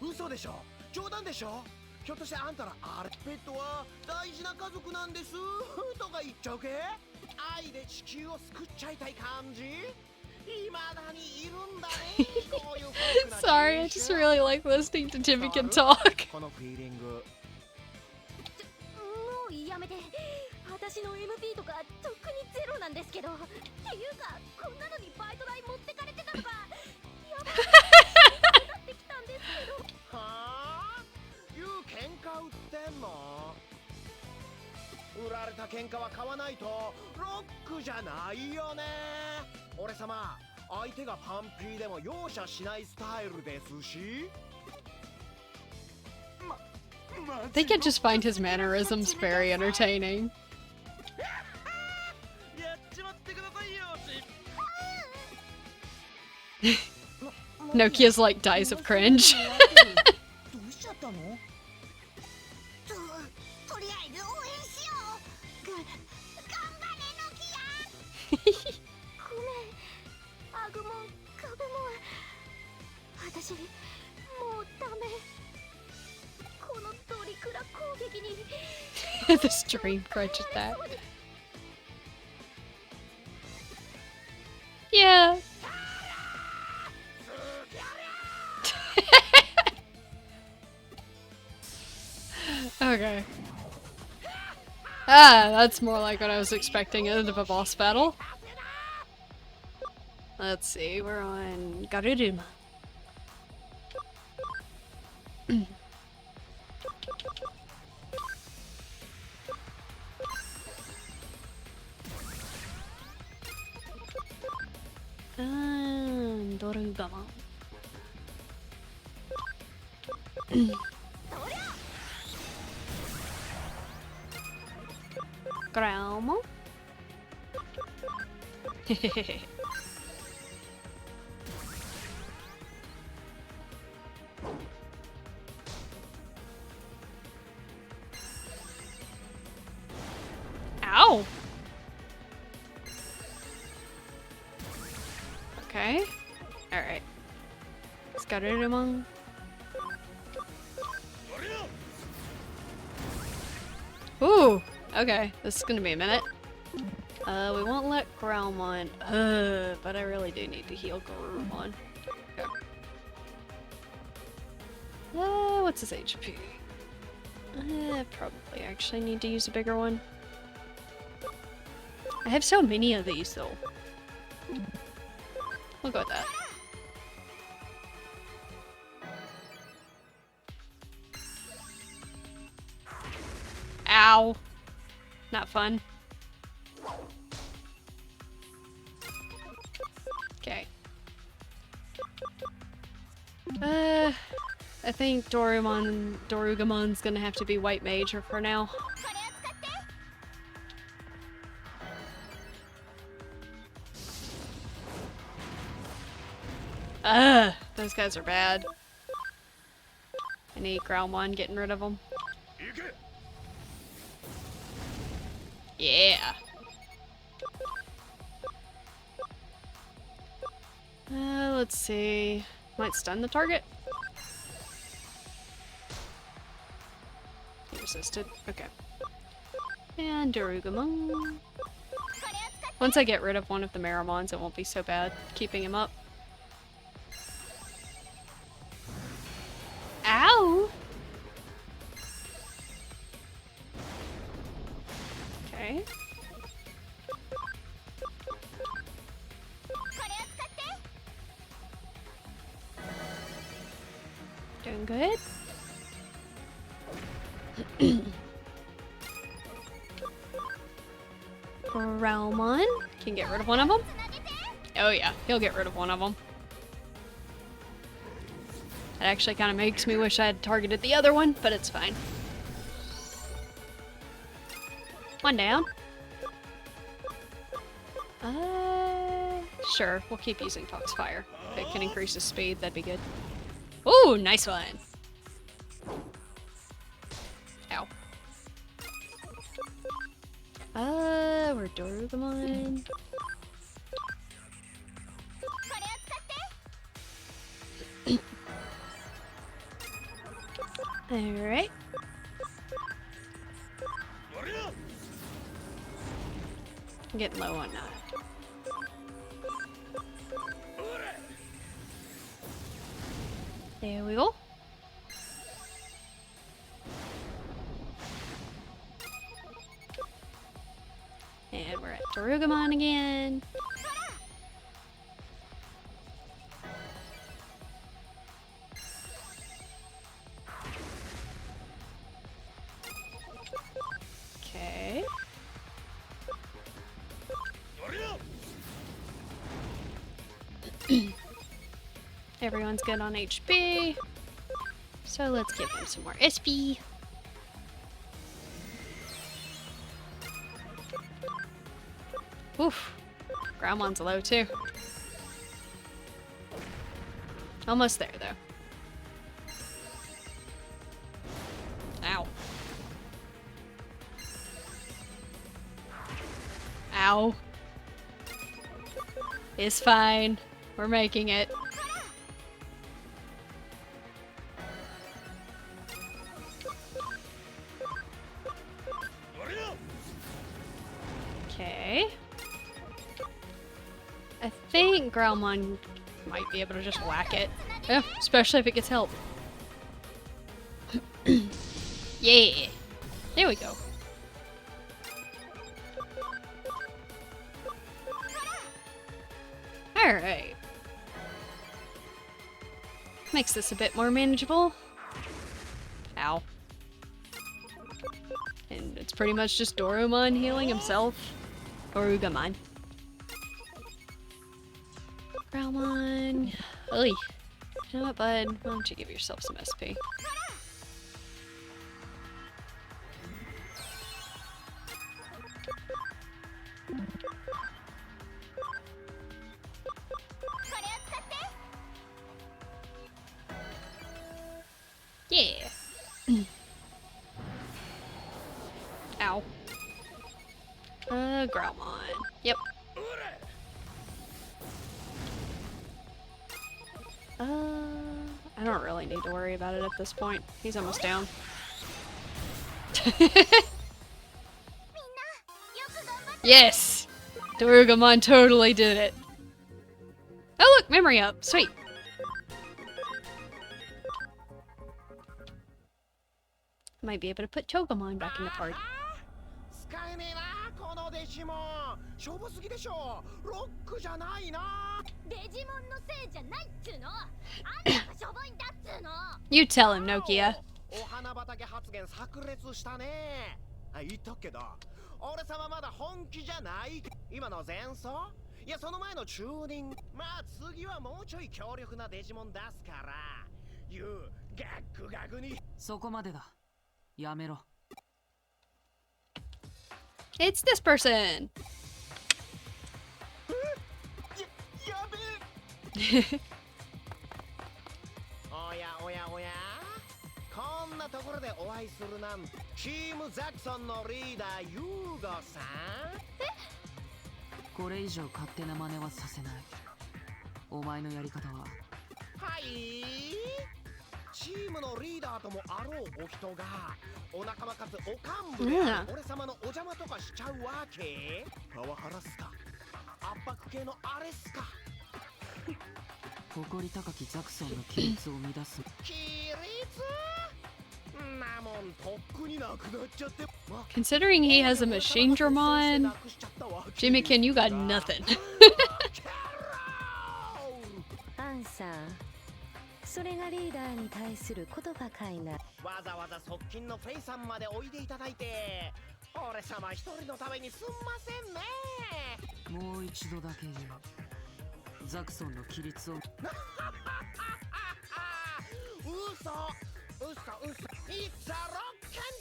嘘でしょ冗談でしょひょっとしてあんたらあれペットは大事な家族なんですとか言っちゃうけ愛で地球を救っちゃいたい感じ未だにいるんだねこういうフォークな Sorry, I just really like listening to Jimmykin talk. このフィーリングもうやめて。私の MP とかとっくにゼロなんですけど。っていうかこんなのにバイト代持ってかれてたのか。やばい。なってきたんですけど。はあいう喧嘩売ってんの売られた喧嘩は買わないとロックじゃないよね俺様相手がパンピーでも容赦しないスタイルですし They can just find his mannerisms very entertaining. やっちまってくださいよ Nokia's like dies of cringe. どうしちゃったのとりあえず応援しよう。頑張れノキア。ごめんアグモンカブモン。私もうダメ。このトリクラ攻撃に The stream crunches that. Yeah. Okay. Ah, that's more like what I was expecting out of a boss battle. Let's see, we're on Garuruma. Dorugama. Graumo. Ow! Okay. Alright. Skarurumon. Ooh! Okay, this is gonna be a minute. We won't let Growlmon. But I really do need to heal Garurumon. Okay. What's his HP? Probably actually need to use a bigger one. I have so many of these though. We'll go with that. Ow! Not fun. Okay. I think Dorugamon's gonna have to be White Mage for now. Those guys are bad. I need Growlmon getting rid of them. Yeah. Let's see. Might stun the target. He resisted. Okay. And Dorugamon. Once I get rid of one of the Maramons, it won't be so bad keeping him up. Ow! Okay. Doing good. Growlmon can get rid of one of them. Oh yeah, he'll get rid of one of them. It actually kind of makes me wish I had targeted the other one, but it's fine. One down. Sure, we'll keep using Foxfire. If it can increase his speed, that'd be good. Ooh, nice one. Ow. We're Dorugamon. Alright. I'm getting low on that. There we go. And we're at Dorugamon again. Okay. Everyone's good on HP. So let's give him some more SP. Oof. Growlmon's low too. Almost there though. Ow. Ow. It's fine. We're making it. Okay. I think Growlmon might be able to just whack it. Yeah, especially if it gets help. Yeah. There we go. Alright. Makes this a bit more manageable. Ow. And it's pretty much just Doromon healing himself. Or Ugamon. Growlmon. Oy. You know what, bud? Why don't you give yourself some SP? Yeah. Ow. Growlmon. Yep. I don't really need to worry about it at this point. He's almost down. Yes! Dorugamon totally did it. Oh look, memory up. Sweet. Might be able to put Togemon back in the party. 使えねえなこのデジモンしょぼすぎでしょロックじゃないなデジモンのせいじゃないっつうの。あんたがしょぼいんだっつうの。 You tell him, Nokia. お花畑発言炸裂したね言っとくけど俺様まだ本気じゃない今の前奏いやその前のチューニングまあ次はもうちょい強力なデジモン出すから言うガックガクにそこまでだやめろ It's this person. やべえおやおやおやこんなところでお会いするなんてチームザクソンのリーダーユーゴさんこれ以上勝手な真似はさせないお前のやり方ははいチームのリーダーともあろうお人がお仲間かつお幹部で俺様のお邪魔とかしちゃうわけパワハラっすか圧迫系のあれっすか誇り高きザクソンの規律を乱す規律なもんとっくになくなっちゃって Considering he has a machine Dramon, Jimmykin, you got nothing. アンさんそれがリーダーに対する言葉かいなわざわざ側近のフェイさんまでおいでいただいて俺様一人のためにすんませんねもう一度だけ言うザクソンの規律を嘘嘘嘘 It's a rock and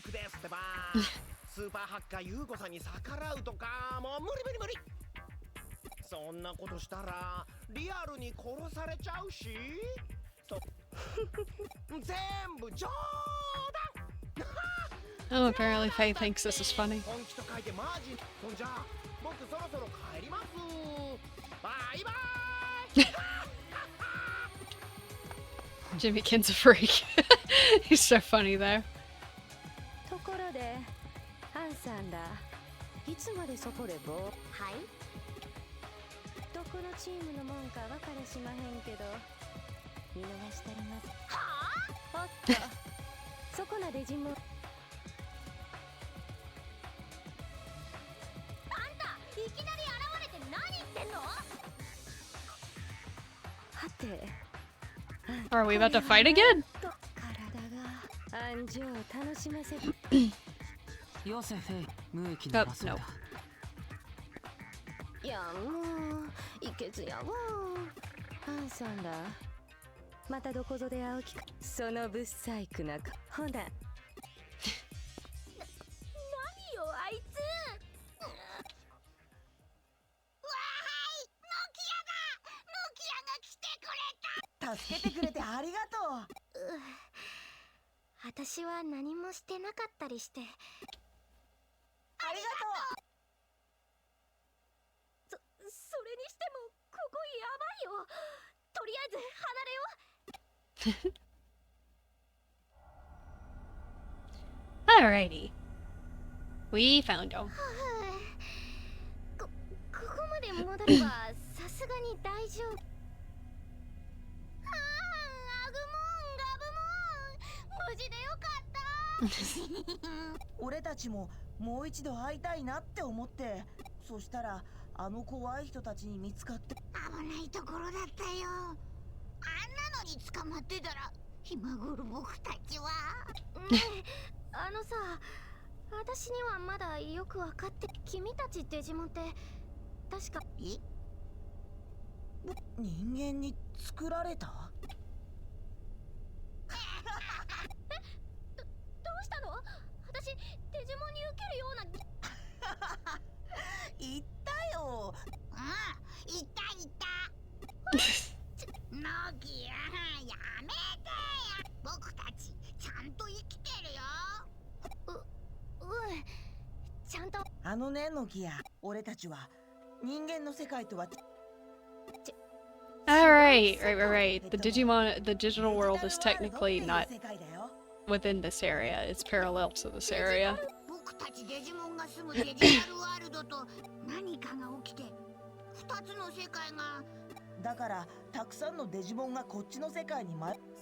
joke ですってばスーパーハッカーユーゴさんに逆らうとかもう無理無理無理そんなことしたらリアルに殺されちゃうし全部冗談 Oh, apparently Faye thinks this is funny. 本気と書いてマジそんじゃ僕そろそろ帰りますバイバイ Jimmykin's a freak. He's so funny though. ところでアンさんだいつまで外ではいどこのチームのもんか分かれしまへんけど見逃してありますはおっとそこなデジモンあんたいきなり現れて何言ってんのはて Are we about to fight again? と体が暗情を楽しませるよせフェイ無益な Oh, 争い no. だいやもういけずやわアンさんだまたどこぞで会う機会そのぶっ細工なかほな何よあいつわーいノキアが来てくれた助けてくれてありがとう私は何もしてなかったりしてありがとうそれにしてもここやばいよとりあえず離れよ Alrighty. We found him. こまで戻ればさすがに大丈夫アグモンガブモン無事でよかった俺たちももう一度会いたいなって思って、そしたらあの怖い人たちに見つかって。危ないところだったよ。あんなのに捕まってたら今頃僕たちは。ねえ、あのさ、私にはまだよく分かって。君たちデジモンって確か人間に作られた？どうしたの？私デジモンに受けるような。言ったよ。うん、いたいた。ノキやめてよ。僕たちちゃんと生きてるよ。ちゃんと。あのね、ノキヤ、俺たちは人間の世界とは。 Alright, right. The Digimon, the digital world is technically not within this area. It's parallel to this area. 僕たちデジモンが住むデジタルワールドと何かが起きて二つの世界が。だからたくさんのデジモンがこっちの世界に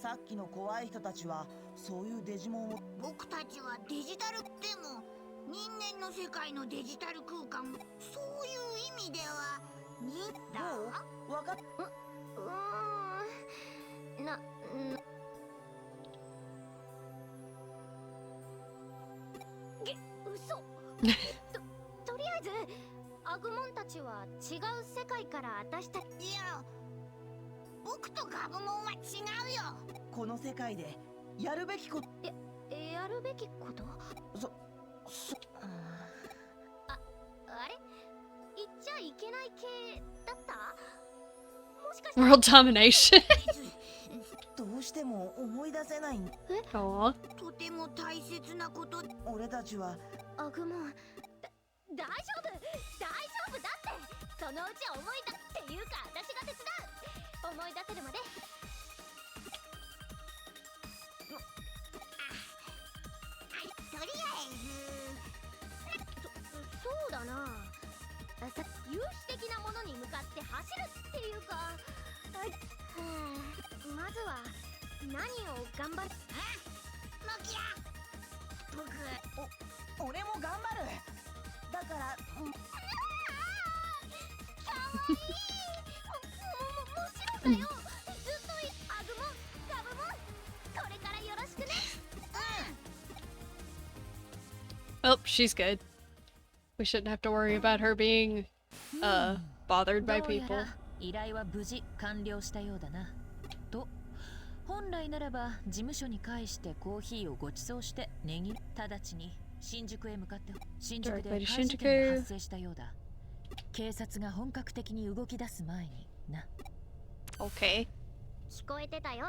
さっきの怖い人たちはそういうデジモンを。僕たちはデジタルでも人間の世界のデジタル空間、そういう意味ではどう？わかっ。嘘。とりあえずアグモンたちは違う世界から私たち。いや、僕とガブモンは違うよ。この世界でやるべきこと。やるべきこと？あれ？言っちゃいけない系だった？もしかして World domination. どうしても思い出せないん。Aw. とても大切なこと。俺たちはアグモン、大丈夫だって。そのうち思い出っていうか私が手伝う。思い出せるまで。とりあえずそうだな。有志的なものに向かって走るっていうか。まずは何を頑張る？ノキア、俺も頑張る。だから。かわいい。もちろんだよ。ずっとアグモン、ガブモン、これからよろしくね。Oh, she's good. We shouldn't have to worry about her being, bothered by people. 依頼は無事完了したようだな。と、本来ならば事務所に返してコーヒーをご馳走してネギ。直ちに新宿へ向かって。新宿で怪事件が発生したようだ。警察が本格的に動き出す前にな。Okay. 聞こえてたよ。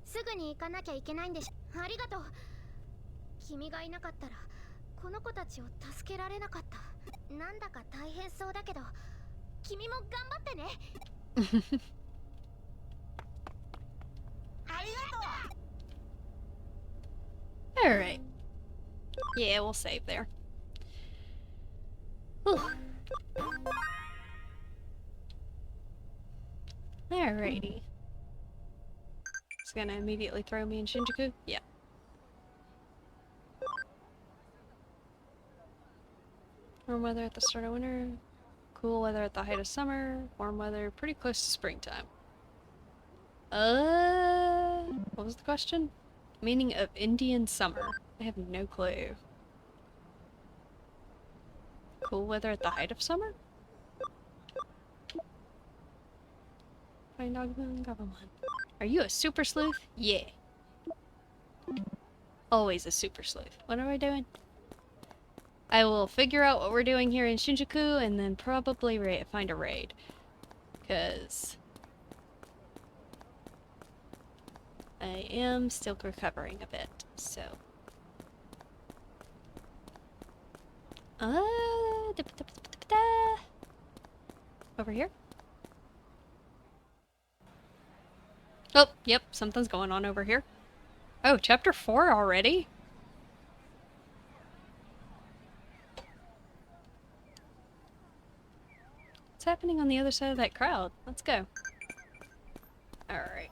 すぐに行かなきゃいけないんでしょ。ありがとう。君がいなかったらこの子たちを助けられなかった。なんだか大変そうだけど君も頑張ってね。ありがとう。 Alright. Yeah, we'll save there. Whew. Alrighty. It's gonna immediately throw me in Shinjuku? Yeah. Warm weather at the start of winter. Cool weather at the height of summer. Warm weather pretty close to springtime. What was the question? Meaning of Indian summer. I have no clue. Cool weather at the height of summer? Find Digimon. Are you a super sleuth? Yeah. Always a super sleuth. What am I doing? I will figure out what we're doing here in Shinjuku and then probably find a raid. Because I am still recovering a bit, so. Over here? Oh, yep, something's going on over here. Oh, chapter 4 already? What's happening on the other side of that crowd? Let's go. Alright.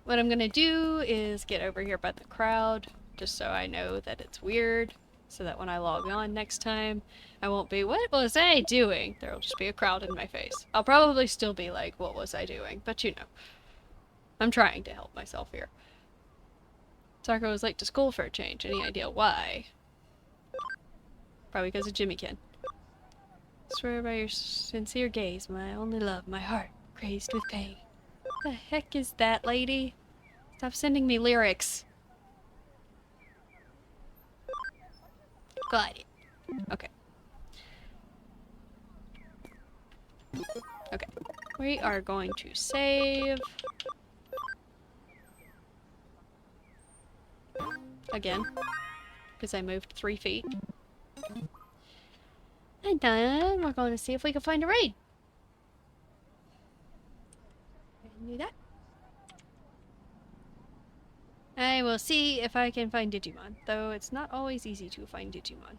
What I'm gonna do is get over here by the crowd just so I know that it's weird, so that when I log on next time, I won't be, what was I doing? There'll just be a crowd in my face. I'll probably still be like, what was I doing? But you know, I'm trying to help myself here. Sakura was late to school for a change. Any idea why? Probably because of Jimmykin. Swear by your sincere gaze, my only love, my heart crazed with pain. The heck is that, lady? Stop sending me lyrics. Got it. Okay. Okay. We are going to save. Again. Because I moved 3 feet. And then we're going to see if we can find a raid. Do that. I will see if I can find Digimon, though it's not always easy to find Digimon.